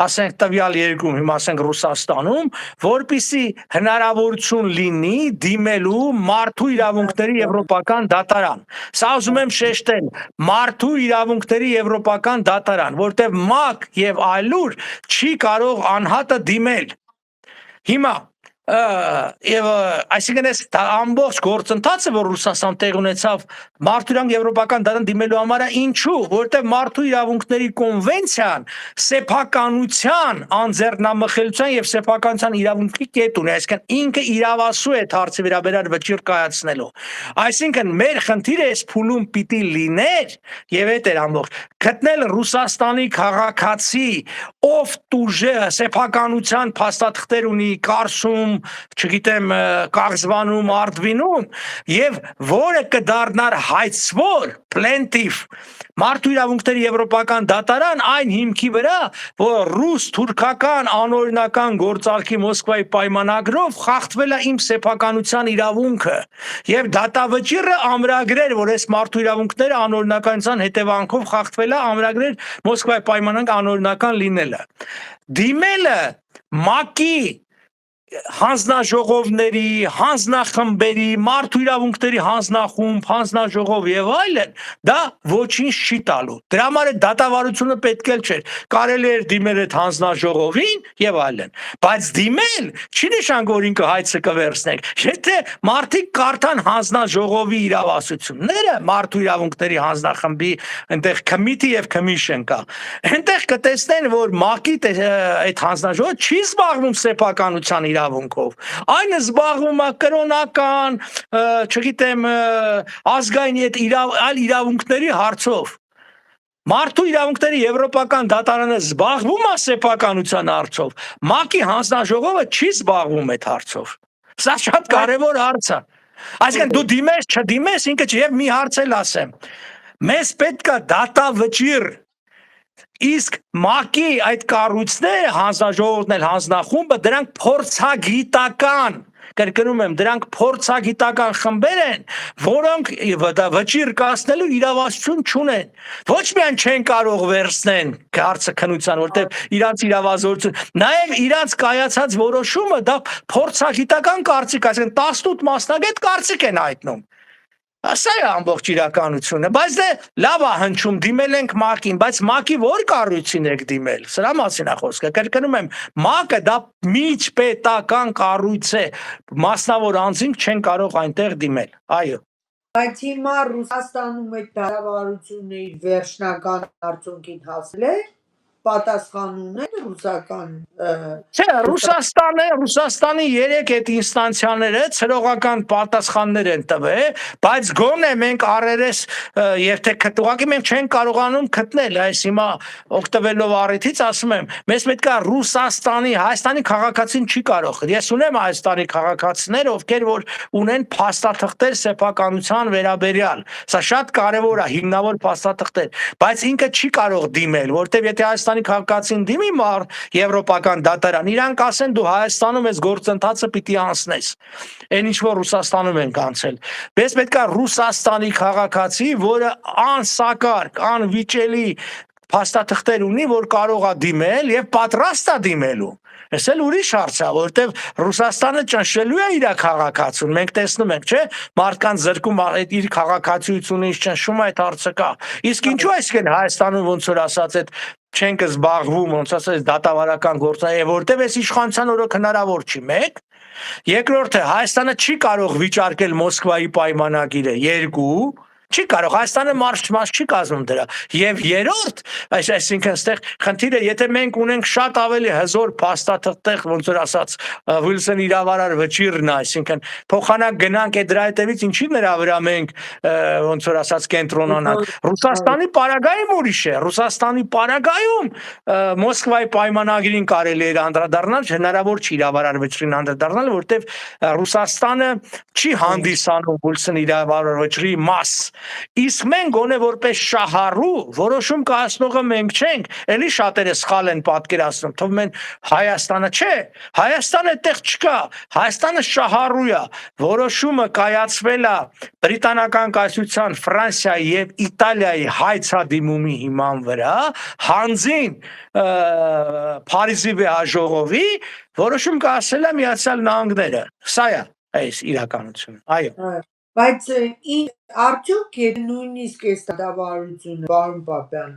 ասենք տվյալ երկրում, հիմա ասենք Ռուսաստանում, որպիսի հնարավորություն լինի դիմելու մարդու իրավունքների եվրոպական դատարան։ Սա ուզում եմ շեշտել, մարդու իրավունքների եվրոպական դատարան, որտեղ ՄԱԿ եւ այլուր չի կարող անհատը դիմել։ Հիմա եւ այսինքն այս ամբողջ գործընթացը, որ Ռուսաստան տեղ ունեցավ մարդու իրավունք եվրոպական դատարան դիմելու համար, ինչու, որտեղ մարդու իրավունքների կոնվենցիան սեփականության, անձեռնամխելիության եւ սեփականության իրավունքի կետ ունի, այսինքն ինքը իրավասու է հարցի վերաբերյալ վճիռ կայացնելու։ Այսինքն մեր խնդիրը այս փուլում պիտի լիներ եւ այդ էր ամբողջ գտնել Ռուսաստանի քաղաքացի, ով տուժե սեփականության փաստաթղթեր ունի Կարսում, չգիտեմ, Կաղզվանում, Արդվինում եւ որը կդառնար հայցվոր plaintiff մարդու իրավունքների եվրոպական դատարան այն հիմքի վրա, որ ռուս-թուրքական անօրինական գործարքի Մոսկվայի պայմանագրով խախտվել է իմ սեփականության իրավունքը եւ դատավճիռը ամրագրեր, որ այս մարդու իրավունքները անօրինականության հետևանքով խախտվել է, ամրագրեր Մոսկվայի պայմանագրի անօրինական լինելը։ Դիմելը ՄԱԿ-ի հանձնաժողովների, հանձնախմբերի, մարդու իրավունքների հանձնախումբ, հանձնաժողով եւ այլն, դա ոչինչ չի տալու։ Դրա համար է դատավարությունը պետք էլ չէր։ Կարելի էր դիմել այդ հանձնաժողովին եւ այլն, բայց դիմել չի նշան, որ ինքը հայցը կվերցնեք։ Եթե մարդիկ կարդան հանձնաժողովի իրավասությունները, մարդու իրավունքների հանձնախմբի, այնտեղ committee եւ commission կա, այնտեղ կտեսնեն, որ ՄԱԿ-ի այդ հանձնաժողովը չի զբաղվում սեփականության իրավունքով, այն զբաղվում է կրոնական, չգիտեմ, ազգային այլ իրավունքների հարցով։ Մարդու իրավունքների եվրոպական դատարանը զբաղվում է սեփականության հարցով, ՄԱԿ-ի հանձնաժողովը չի զբաղվում այդ հարցով։ Սա շատ կարևոր հարց է։ Այսինքն դու դիմես, չդիմես, ինքը չի, եւ մի հարց էլ ասեմ։ Մեզ պետք է դատավճիռ Իսկ ՄԱԿ-ի այդ կառույցները, հանձնաժողովն էլ հանձնախումբը, դրանք փորձագիտական, կրկնում եմ, դրանք փորձագիտական խմբեր են, որոնք վճիռ կասնելու իրավասություն չունեն։ Ոչ միայն չեն կարող վերցնեն հարցը քննության, որտեղ իրանց իրավազորություն, նաև իրանց կայացած որոշումը դա փորձագիտական կարծիք, այսինքն 18 մասնագետ կարծիք են հայտնում։ Սա է ամբողջ իրականությունը, բայց դե լավ է հնչում, դիմել ենք ՄԱԿ-ին, բայց ՄԱԿ-ի որ կառույցին եք դիմել, սրա մասին է խոսքը, կրկնում եմ, ՄԱԿ-ը դա միջպետական կառույց է, մասնավոր անձինք չեն կարող այնտեղ դիմել, այո։ Բայց հիմա Ռուսաստանում այդ դատավարությունը իր վերջնական արդյունքին հասել է, պատասխան ունեն ռուսական Չէ, Ռուսաստանի 3 այդ ինստանցիաները ցրողական պատասխաններ են տվել, բայց գոնե մենք առերես եւ թե ուղղակի մենք չենք կարողանում գտնել, այս հիմա օգտվելով առիթից ասում եմ, մեզ պետք է Ռուսաստանի, Հայաստանի քաղաքացին չի կարող։ Ես ունեմ Հայաստանի քաղաքացիներ, ովքեր որ ունեն փաստաթղթեր սեփականության վերաբերյալ։ Սա շատ կարևոր է, հիմնավոր փաստաթղթեր, բայց ինքը չի կարող դիմել, որտեվ եթե Հայաստանի քաղաքացին դիմի եվրոպական դատարան, իրանք ասեն դու Հայաստանում ես գործընթացը պիտի անցնես, այն ինչ որ Ռուսաստանում են անցել։ Բայց պետք է Ռուսաստանի քաղաքացի, որը անսակարգ, անվիճելի փաստաթղթեր ունի, որ կարող է դիմել եւ պատրաստ է դիմելու։ Այս էլ ուրիշ հարց է, որտեվ Ռուսաստանը ճնշելու է իր քաղաքացուն։ Մենք տեսնում ենք, չէ՞, մարդկանց զրկում իր քաղաքացիությունը ճնշում այդ հարցը կա։ Իսկ ինչու այսքան Հայաստանում ոնց որ ասած այդ չենք զբաղվում, ոնց ասած դատավարական գործը, որտեվ այս իշխանության օրոք հնարավոր չի, մեկ։ Երկրորդը, Հայաստանը չի կարող վիճարկել Մոսկվայի պայմանագիրը, երկու, չի կարող, Հայաստանը մարշ չի կազմում դրա։ Եվ երրորդ, այսինքն այստեղ խնդիրը, եթե մենք ունենք շատ ավելի հզոր փաստաթղթեր, ոնց որ ասած Վիլսոն իրավարար վճիռն է, այսինքն փոխանակ գնանք այդ դրա հետևից ինչի նրա վրա մենք ոնց որ ասած կենտրոնանանք։ Ռուսաստանի պարագայում ուրիշ է, Ռուսաստանի պարագայում Մոսկվայի պայմանագրին կարելի է անդրադառնալ, հնարավոր չի իրավարար վճռին անդրադառնալ, որտեվ Ռուսաստանը չի հանդիսանում Վիլսոն իրավարար վճռի մաս։ Իսկ մենք գոնե որպես շահառու որոշում կայացնողը մենք չենք, էլի շատերը սխալ են պատկերացնում, թվում են Հայաստանը, չէ, Հայաստանը այդտեղ չկա, Հայաստանը շահառու է, որոշումը կայացվել է բրիտանական կայսրության, Ֆրանսիայի եւ Իտալիայի հայցադիմումի հիման վրա, հանձին Փարիզի վեհաժողովի որոշում կայացել է Միացյալ Նահանգները, սա է այս իրականությունը, այո։ Բայց արդյոք եթե նույնիսկ այս դատավարությունը, պարոն Պապյան,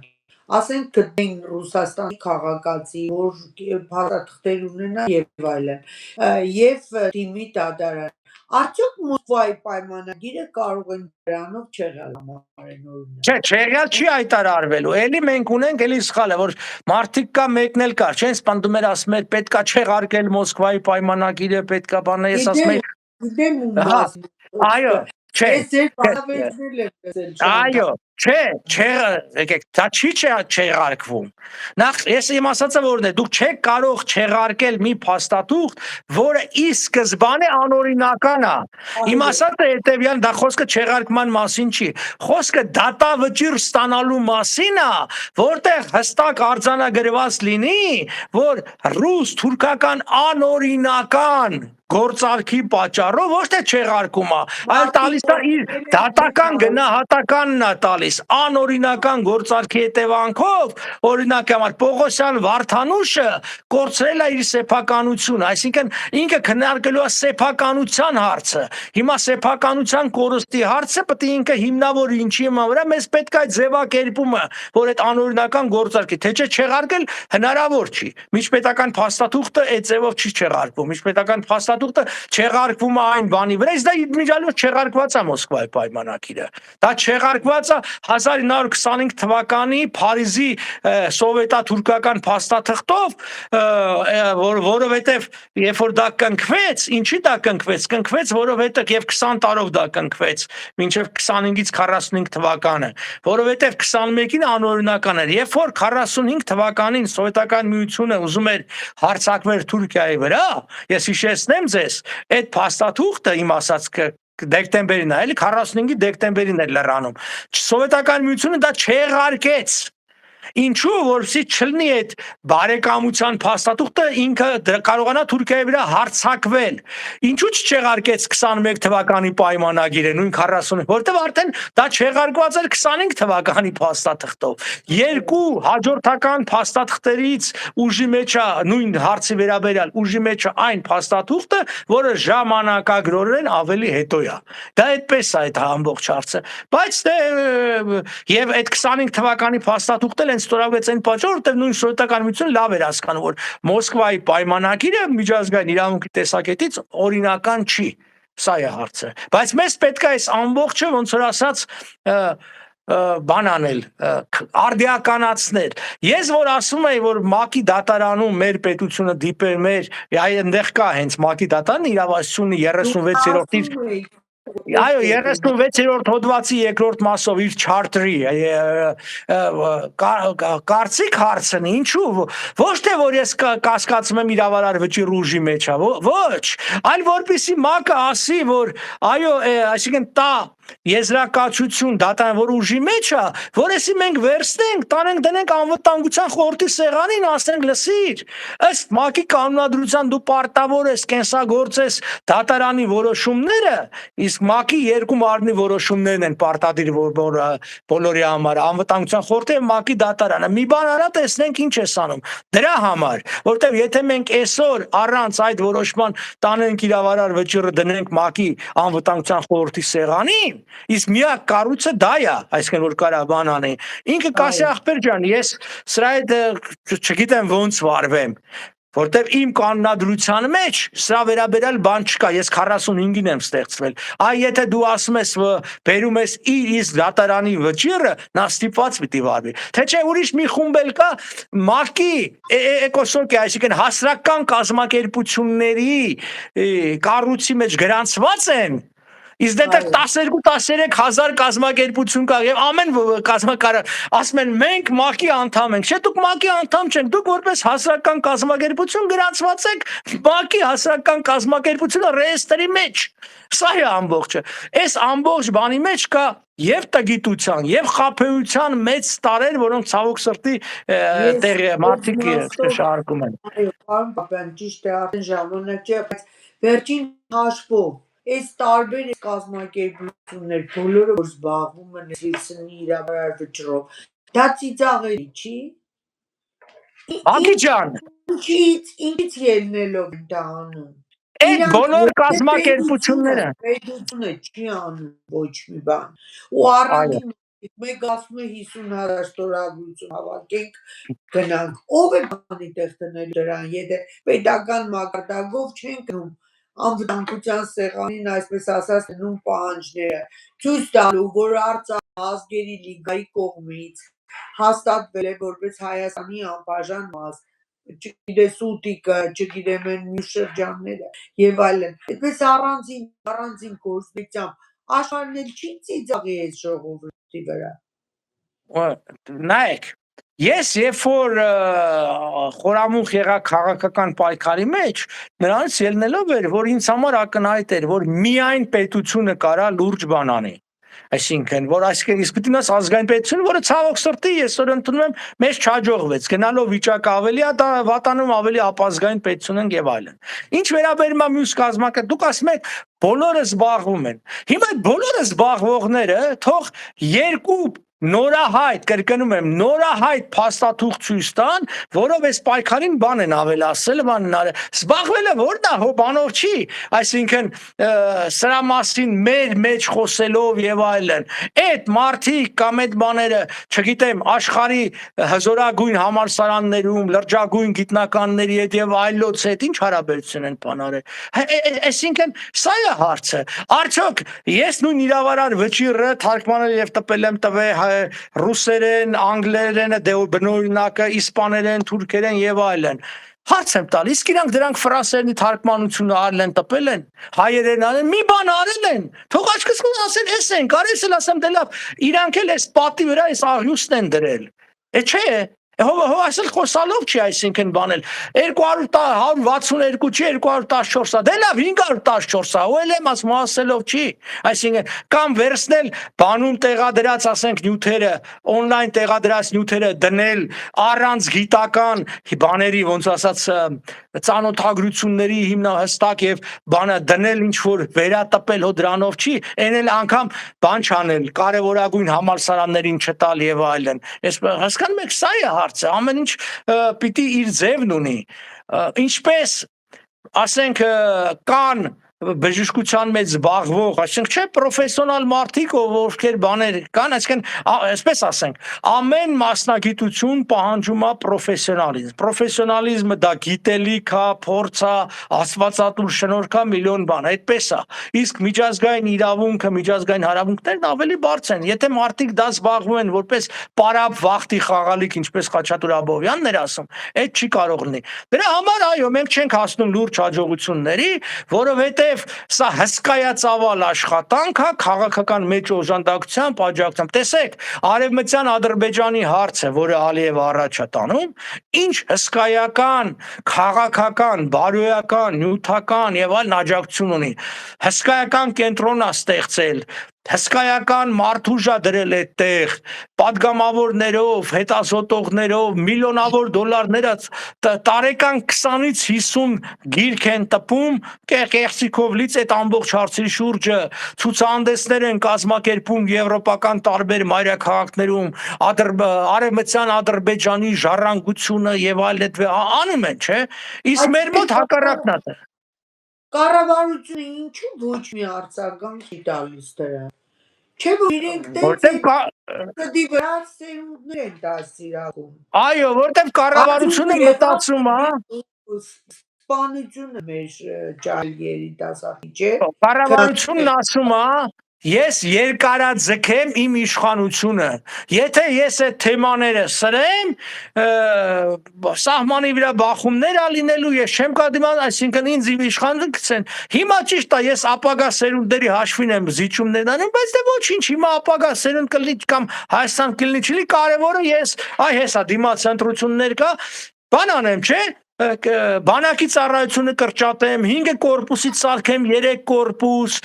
ասենք գտնեն Ռուսաստանի քաղաքացի, որ փաստաթղթեր ունենա եւ այլն, եւ դիմի դատարան, արդյոք Մոսկվայի պայմանագիրը կարող են դրանով չեղյալ համարեն օրինակ։ Չէ, չեղյալ չի հայտարարվելու։ Էլի մենք ունենք էլի սխալը, որ մարդիկ կա մեկն էլ կար, չեն սպանդում էր ասում էր պետքա չեղարկել Մոսկվայի պայմանագիրը, պետքա բանը, ես ասում եմ գիտեմ ու մասն։ Այո, չէ։ Ես ձեր բանավեճնել եմ լսել։ Այո, չէ, եկեք, դա չի չեղարկվում։ Նախ ես իմ ասածը որն է, դուք չեք կարող չեղարկել մի փաստաթուղթ, որը ի սկզբանե անօրինական է։ Իմ ասածը հետևյալ, դա խոսքը չեղարկման մասին չի։ Խոսքը դատավճիռ ստանալու մասին է, որտեղ հստակ արձանագրված լինի, որ ռուս-թուրքական անօրինական գործարքի պատճառով ոչ թե չեղարկում է, այլ տալիս է իր դատական գնահատականն է տալիս, անօրինական գործարքի հետևանքով, օրինակ համար Պողոսյան Վարդանուշը կորցրել է իր սեփականությունը, այսինքն ինքը քննարկելու է սեփականության հարցը, հիմա սեփականության կորստի հարցը պետք է ինքը հիմնավորի ինչի վրա, մեզ պետք է այդ ձևակերպումը, որ այդ անօրինական գործարքի, թե չէ չեղարկել հնարավոր չի, միջպետական փաստաթուղթը այդ ձևով չի չեղարկվում, միջպետական փաստաթուղթը չեղարկվում է այն բանի վրա, իսկ դա իմիջիալով չեղարկված է Մոսկվայի պայմանագիրը, դա չեղարկված է 1925 թվականի Փարիզի սովետա-թուրքական փաստաթղթով, որովհետև երբ որ դա կնքվեց, ինչի դա կնքվեց, որովհետև եւ 20 տարով դա կնքվեց, մինչեւ 25-ից 45 թվականը, որովհետև 21-ին անօրինական էր, երբ որ 45 թվականին սովետական միությունը ուզում էր հարձակվել Թուրքիայի վրա, ես հիշեցնեմ ձեզ, այդ փաստաթուղթը իմ ասած դեկտեմբերին է, էլի 45-ի դեկտեմբերին էր լրանում, սովետական միությունը դա չեղարկեց, Ինչու որպեսզի չլինի այդ բարեկամության փաստաթուղթը ինքը կարողանա Թուրքիայի վրա հարձակվել։ Ինչու չեղարկեց 21 թվականի պայմանագիրը նույն 40, որտեղ արդեն դա չեղարկված էր 25 թվականի փաստաթղթով։ Երկու հաջորդական փաստաթղթերից ուժի մեջ է նույն հարցի վերաբերյալ ուժի մեջ է այն փաստաթուղթը, որը ժամանակագրորեն ավելի հետո է։ Դա այդպես է այդ ամբողջ հարցը։ Բայց եւ այդ 25 թվականի փաստաթուղթը հենց ստորագրեց այն պատճառով, որտեղ նույն սովետական միությունը լավ էր հասկանում, որ Մոսկվայի պայմանագիրը միջազգային իրավունքի տեսակետից օրինական չի։ Սա է հարցը։ Բայց մեզ պետք է այս ամբողջը ոնց որ ասած բան անել, արդիականացնել։ Ես որ ասում եմ, որ ՄԱԿ-ի դատարանում մեր պետությունը դիպեր մեր, այնտեղ կա հենց ՄԱԿ-ի դատարանը իրավասությունը 36-րդ Այո, 36-րդ հոդվածի երկրորդ մասով իր չարտրի կարծիք հարցնի, ինչու, ոչ թե որ ես կասկածում եմ իրավարար վճիռ ուժի մեջ, ոչ, այլ որպեսզի ՄԱԿ-ը ասի, որ այո, այսինքն տա եզրակացություն դատարան, որ ուժի մեջ է, որեսի մենք վերցնենք, տանենք դնենք անվտանգության խորհրդի սեղանին, ասենք լսիր, ըստ ՄԱԿ-ի կանոնադրության դու պարտավոր ես կենսագործես դատարանի որոշումները, իսկ ՄԱԿ-ի երկու մարմնի որոշումներն են պարտադիր բոլորի համար, անվտանգության խորհուրդը եւ ՄԱԿ-ի դատարանը։ Մի բան արա տեսնենք ինչ ես անում։ Դրա համար, որտեղ եթե մենք այսօր առանց այդ որոշման տանենք իրավարար վճիռը դնենք ՄԱԿ-ի անվտանգության խորհրդի սեղանին, իսկ միակ կառույցը դա է, այսինքն որ կարա բան անի։ Ինքը Կասի ախպեր ջան, ես սրա հետ չգիտեմ ոնց վարվեմ, որտեղ իմ կանոնադրության մեջ սրա վերաբերյալ բան չկա, ես 45-ին եմ ստեղծվել։ Այ եթե դու ասում ես բերում ես իր իսկ դատարանի վճիռը, նա ստիպված պիտի վարվի։ Թե չէ ուրիշ մի խումբ էլ կա ՄԱԿ-ի էկոսոկի, այսինքն հասարակական կազմակերպությունների կառույցի մեջ գրանցված են, իսկ դեռ 12-13 հազար կազմակերպություն կա եւ ամեն կազմակերպ ասում են մենք ՄԱԿ-ի անդամ ենք։ Չէ, դուք ՄԱԿ-ի անդամ չեք, դուք որպես հասարակական կազմակերպություն գրանցված եք ՄԱԿ-ի հասարակական կազմակերպությունը ռեեստրի մեջ։ Սա է ամբողջը։ Այս ամբողջ բանի մեջ կա եւ տգիտության, եւ խաբեության մեծ տարեր, որոնք ցավոք սրտի տեղի մարդիկ շարքում են։ Այո, պարոն Պապյան, ճիշտ է, արդեն ժամանակ չէ, բայց վերջին հաշվով այս տարբեր կազմակերպություններ, բոլորը որ զբաղվում են լիցնի իրավարար վճռով, դա ծիծաղելի չի։ Ակի ջան, ինչից ելնելով են դա անում։ Այդ բոլոր կազմակերպությունները պետությունը չի անում ոչ մի բան։ Ու առանձին մեկ ասում է 50,000 ստորագրություն հավաքենք, գնանք։ Ով է բանի տեղ տնելու դրան, եթե պետական մակարդակով չեն կրում անվտանգության սեղանին, այսպես ասած, դնում պահանջները, ցույց տալու, որ Արցախ ազգերի լիգայի կողմից հաստատվել է որպես Հայաստանի անբաժան մաս, չգիտես ուտիկը, չգիտեմ են մյուս շրջանները եւ այլն։ Այդպես առանձին գործնությամբ աշխարհն էլ չի ծիծաղի այս ժողովրդի վրա։ Նայեք, ես երբ որ խորամուխ եղա քաղաքական պայքարի մեջ, նրանց ելնելով էր, որ ինձ համար ակնհայտ էր, որ միայն պետությունը կարա լուրջ բան անի։ Այսինքն, որ այսինքն իսկ պիտի նաս ազգային պետություն, որը ցավոք սրտի այսօր ընդունում եմ, մեզ չհաջողվեց։ Գնալով վիճակը ավելի է, դա վատանում ավելի ապազգային պետություն են եւ այլն։ Ինչ վերաբերում է մյուս կազմակերպ, դուք ասում եք բոլորը զբաղվում են։ Հիմա այդ բոլորը զբաղվողները թող երկու նորահայտ, կրկնում եմ, նորահայտ փաստաթուղթ ցույց տան, որով այս պայքարին բան են ավելացել, բանն արել։ Զբաղվելը որն է, հո բանով չի, այսինքն սրա մասին մեր մեջ խոսելով եւ այլն։ Այդ մարդիկ կամ այդ բաները, չգիտեմ, աշխարհի հզորագույն համալսարաններում, լրջագույն գիտնականների հետ եւ այլոց հետ ինչ հարաբերություն են բանարել։ Այսինքն սա է հարցը։ Արդյոք ես նույն իրավարար վճիռը թարգմանել եւ տպել եմ ռուսերեն, անգլերեն, բնօրինակը, իսպաներեն, թուրքերեն եւ այլն։ Հարց եմ տալ, իսկ իրանք դրանք ֆրանսերենի թարգմանությունը արել են, տպել են, հայերեն արել, մի բան արել են։ Թող աչքս ասեն, էս են, կարես էլ ասեմ դե լավ, իրանք էլ էս պատի վրա էս աղյուսն են դրել։ Չէ, Ասել խոսալով չի, այսինքն բանել 162 չի 214-ա, դե լավ 514-ա, ու էլ եմ ասում ասելով չի, այսինքն կամ վերցնել բանում տեղադրած ասենք նյութերը, on-line տեղադրած նյութերը դնել առանց գիտական բաների, ոնց ասած ծանոթագրությունների հստակ եւ բանը դնել ինչ որ վերատպել հո դրանով չի, այն էլ անգամ բան չանել, կարևորագույն համալսարաններին չտալ եւ այլն։ Այս հասկանում եք, սա է հարցը, ամեն ինչ պիտի իր ձևն ունի, ինչպես ասենք կան բժշկության մեջ զբաղվող, այսինքն չէ պրոֆեսիոնալ մարդիկ, ովքեր բաներ կան, այսինքն այսպես ասենք, ամեն մասնագիտություն պահանջում է պրոֆեսիոնալիզմ։ Պրոֆեսիոնալիզմը դա գիտելիք է, փորձ է, աստվածատուր շնորհք է, միլիոն բան, այդպես է։ Իսկ միջազգային իրավունքը, միջազգային հարաբերություններն ավելի բարձր են։ Եթե մարդիկ դա զբաղվում են որպես պարապ վախտի խաղալիք, ինչպես Խաչատուր Աբովյանն էր ասում, այդ չի կարող լինի։ Դրա համար այո, մենք չենք հասնում լուրջ հաջողությունների, որովհետև սա հսկայածավալ աշխատանք է քաղաքական մեջ օժանդակությամբ, աջակցությամբ։ Տեսեք, Արևմտյան Ադրբեջանի հարցը, որը Ալիևը առաջ է տանում, ինչ հսկայական, քաղաքական, բարոյական, նյութական եւ այլն աջակցություն ունի։ Հսկայական կենտրոն է ստեղծել, հսկայական մարդուժ է դրել այդտեղ, պատգամավորներով, հետազոտողներով, միլիոնավոր դոլարներ տարեկան 20-ից 50 գիրք են տպում, կեղծիքով լից այդ ամբողջ հարցի շուրջը, ցուցահանդեսներ են կազմակերպում եվրոպական տարբեր մայրաքաղաքներում, Արևմտյան Ադրբեջանի ժառանգությունը եւ այլն անում են, չէ՞։ Իսկ մեր մոտ հակառակն է։ Կառավարությունը ինչու ոչ մի արձագանք չի տալիս դրան։ Չէ՞ որ իրենք Որտեղ դի վրա սերունդներ են դասիրակում։ Այո, որտեղ կառավարությունը մտածում է, սպանությունը մեր ջահել երիտասարդի, չէ՞։ Կառավարությունն ասում է, ես երկարաձգեմ իմ իշխանությունը։ Եթե ես այդ թեմաները սրեմ, սահմանի վրա բախումներ ա լինելու, ես չեմ կդիման, այսինքն ինձ իշխանություն գցեն։ Հիմա ճիշտ է, ես ապագա սերունդների հաշվին եմ զիջումներ անում, բայց դե ոչինչ, հիմա ապագա սերունդ կլինի կամ Հայաստան կլինի, չլինի, կարևորը ես, հեսա դիմաց ընտրություններ կա, բան անեմ, չէ՞։ Բանակի ծառայությունը կրճատեմ, 5 կորպուսից սարքեմ 3 կորպուս,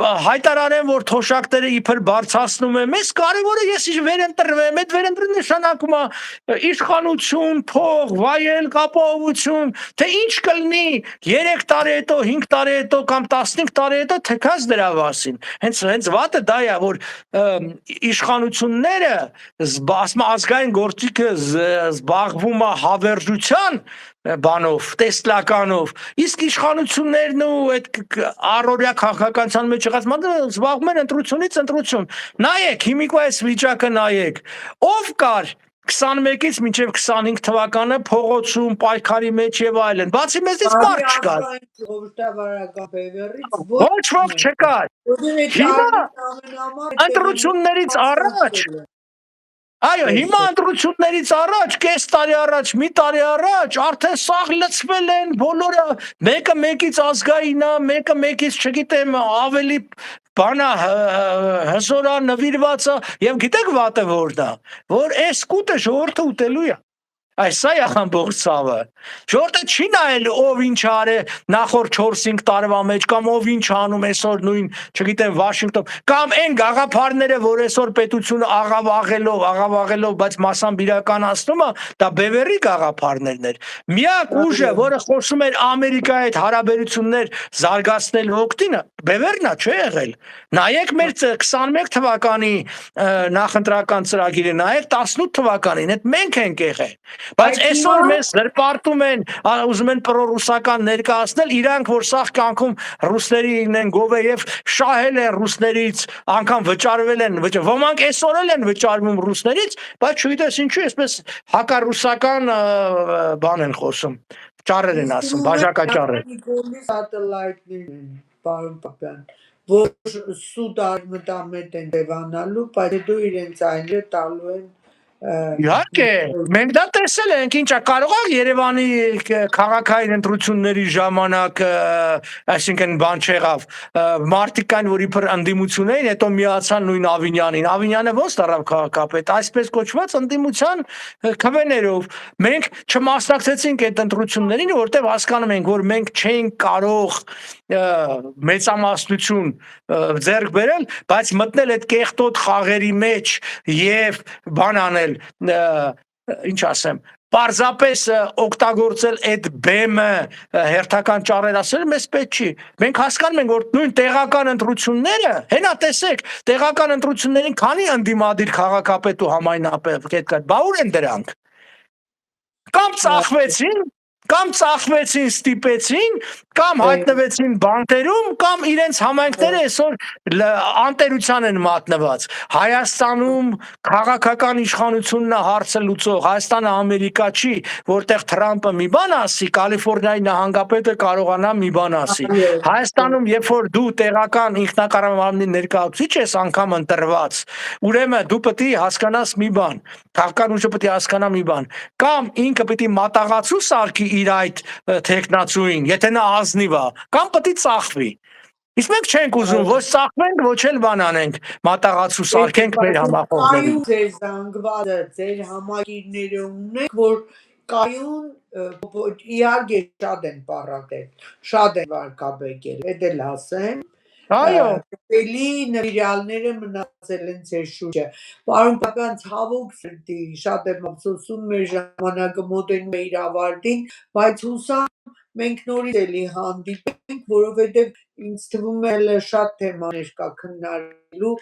հայտարարեմ, որ թոշակները իբր բարձրացնում եմ, ես կարևորը ես վերընտրվեմ, այդ վերընտրվելը նշանակում է իշխանություն, փող, վայել, ապահովություն, թե ինչ կլինի 3 տարի հետո, 5 տարի հետո կամ 15 տարի հետո թքած դրա մասին։ Հենց վատը դա է, որ իշխանությունները ազգային գործիքը զբաղվում է հավերժության բանով, տեսլականով, իսկ իշխանություններն ու այդ առօրյա քաղաքականության մեջ եղած մարդը զբաղվում են ընտրությունից ընտրություն։ Նայեք, հիմիկվա այս վիճակը նայեք, ով կար 21-ից մինչև 25 թվականը փողոցում, պայքարի մեջ եւ այլն։ Բացի մեզից մարդ չկար։ Ժողովրդավարական բևեռից ոչ ոք չկար։ Հիմա ընտրություններից առաջ Այո, հիմա ընտրություններից առաջ, կես տարի առաջ, մի տարի առաջ արդեն սաղ լցվել են բոլորը, մեկը մեկից ազգային է, մեկը մեկից, չգիտեմ, ավելի բանա հզորա նվիրված է, եւ գիտեք վատը որն է, որ այս կուտը ժողովուրդը ուտելու է։ Այս սա է ամբողջ ցավը։ Ժողովուրդը չի նայել ով ինչ արե նախորդ 4-5 տարվա մեջ կամ ով ինչ անում այսօր նույն, չգիտեմ, Վաշինգտոն կամ այն գաղափարները, որ այսօր պետությունը աղավաղելով, բայց մասամբ իրականացնում է, դա բևեռի գաղափարներն էր։ Միակ ուժը, որը խոսում էր Ամերիկայի հետ հարաբերություններ զարգացնելու օգտինը, բևեռն է, չէ՞ եղել։ Նայեք մեր 21 թվականի նախընտրական ծրագիրը, նայեք 18 թվականին, այդ մենք ենք եղել։ Բայց այսօր մեզ զրպարտում են, ուզում են պրոռուսական ներկայացնել, իրանք որ սաղ կյանքում ռուսներին են գովեև շահել են ռուսներից, անգամ վճարվել են, ոմանք այսօր էլ են վճարվում ռուսներից, բայց չգիտես ինչու, այսպես հակառուսական բան են խոսում, ճառեր են ասում, բաժակաճառեր։ Պարոն Պապյան, որ սուտ արմտամետ են դևանալու, բայց հետո իրենց այլը տալու են Իհարկե, մենք դա տեսել ենք, ինչա կարող է Երևանի քաղաքային ընտրությունների ժամանակ, այսինքն բան չեղավ, մարդիկ կան, որ իբր ընդդիմություն էին, հետո միացան նույն Ավինյանին։ Ավինյանը ո՞նց դառավ քաղաքապետ, այսպես կոչված ընդդիմության քվեներով։ Մենք չմասնակցեցինք այդ ընտրություններին, որտեղ հասկանում ենք, որ մենք չենք կարող մեծամասնություն ձեռք բերել, բայց մտնել այդ կեղտոտ խաղերի մեջ եւ բան անել, ինչ ասեմ, պարզապես օգտագործել այդ բեմը հերթական ճառեր ասել, մեզ պետք չի։ Մենք հասկանում ենք, որ նույն տեղական ընտրությունները, հենա տեսեք, տեղական ընտրություններին քանի ընդդիմադիր քաղաքապետ ու համայնապետ կա, բա ուր են դրանք։ Կամ ծախվեցին, ստիպեցին, կամ հայտնվեցին բանտերում, կամ իրենց համայնքները այսօր անտերության են մատնված։ Հայաստանում քաղաքական իշխանությունն է հարցը լուծող, Հայաստանը Ամերիկա չի, որտեղ Թրամպը մի բան ասի, Կալիֆոռնիայի նահանգապետը կարողանա մի բան ասի։ Հայաստանում, երբ որ դու տեղական ինքնակառավարման ներկայացուցիչ ես անգամ ընտրված, ուրեմն դու պետք է հասկանաս մի բան, քաղաքական ուժը պետք է հասկանա մի բան, կամ ինքը պետք է մատաղացու սարքի իր այդ տեխնացուին, եթե նա ազնիվ է, կամ պետք է ծախվի։ Իսկ մենք չենք ուզում ոչ ծախվենք, ոչ էլ բան անենք, մատաղացու սարքենք մեր համախոհներին։ Կայուն ձեր զանգվածը, ձեր համակիրները ունեք, որ կայուն իհարկե շատ են պառակել, շատ են վարկաբեկել, էդ էլ ասեմ։ Այո, Էլի նվիրալները մնացել են ձեր շուրջը։ Պարոն Պապյան, ցավոք սրտի, շատ եմ ափսոսում, մեր ժամանակը մոտենում է իր ավարտին, բայց հուսամ մենք նորից էլի հանդիպենք, որովհետև ինձ թվում է շատ թեմաներ կա քննարկելու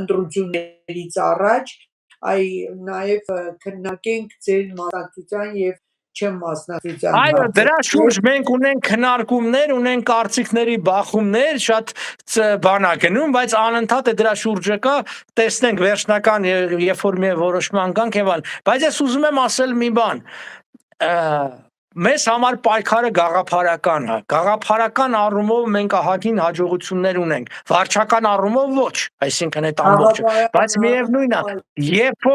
ընտրություններից առաջ, նաև քննարկենք ձեր մասնակցության եւ չմասնակցության այո, հարցը։ դրա շուրջ մենք ունենք քննարկումներ, ունենք կարծիքների բախումներ, շատ բան է գնում, բայց անընդհատ է դրա շուրջը կա, տեսնենք վերջնական երբ որ մի որոշման գանք եւ այլն։ Բայց ես ուզում եմ ասել մի բան, մեզ համար պայքարը գաղափարական է։ Գաղափարական առումով մենք ահագին հաջողություններ ունենք, վարչական առումով ոչ, այսինքն այդ ամբողջը, բայց միևնույնն է, երբ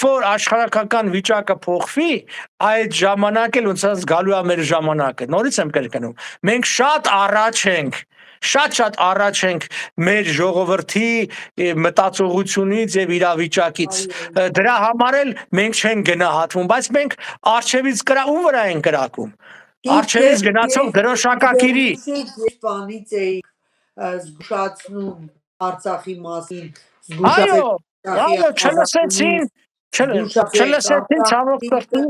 որ աշխարհակական վիճակը փոխվի, այդ ժամանակ էլ ոնց ասած գալու է մեր ժամանակը։ Նորից եմ կրկնում, մենք շատ առաջ ենք մեր ժողովրդի մտածողությունից եւ իրավիճակից։ Դրա համար էլ մենք չենք գնահատվում, բայց մենք արժևից ում վրա են կրակում։ Արժևից գնացող դրոշակակիրի։ Բանից էիք զգուշացնում Արցախի մասին, Այո, չլսեցին ցավոք սրտի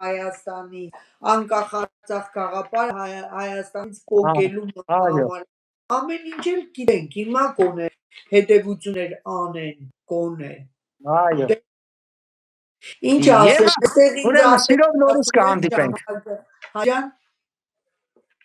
Հայաստանի անկախ Արցախ գաղափար Հայաստանից կողելու համար ամեն ինչ էլ գիտենք, հիմա կոնե հետևություններ անեն, կոնե։ Այո։ Ինչ ասել, ուրեմն սիրով նորից կհանդիպենք։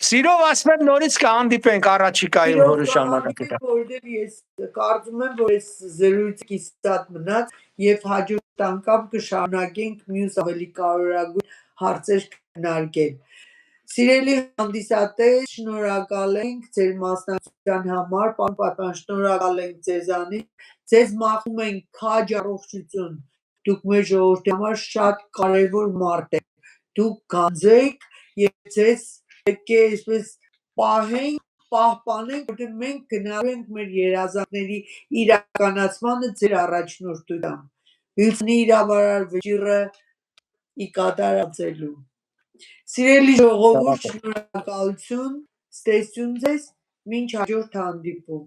Սիրով ասում եմ նորից կհանդիպենք առաջիկայում որոշ ժամանակի տակ։ Որովհետև ես կարծում եմ, որ այս զրույցը կիսատ մնաց եւ հաջորդ անգամ կշարունակենք մյուս ավելի կարևորագույն հարցեր քննարկել։ Սիրելի հանդիսատես, շնորհակալ ենք ձեր մասնակցության համար, պարոն Պապյան, շնորհակալ ենք ձեզանից, ձեզ մաղթում ենք քաջ առողջություն, դուք մեր ժողովրդի համար շատ կարևոր մարդ եք, դուք գանձեք եւ ձեզ պետք է այսպես պահպանենք, որտեղ մենք գնալու ենք մեր երազանքների իրականացմանը ձեր առաջնորդությամբ, Հյուսնի իրավարար վճիռը ի կատարածելու։ Սիրելի ժողովուրդ, շնորհակալություն, ստեսություն ձեզ, մինչ հաջորդ հանդիպում։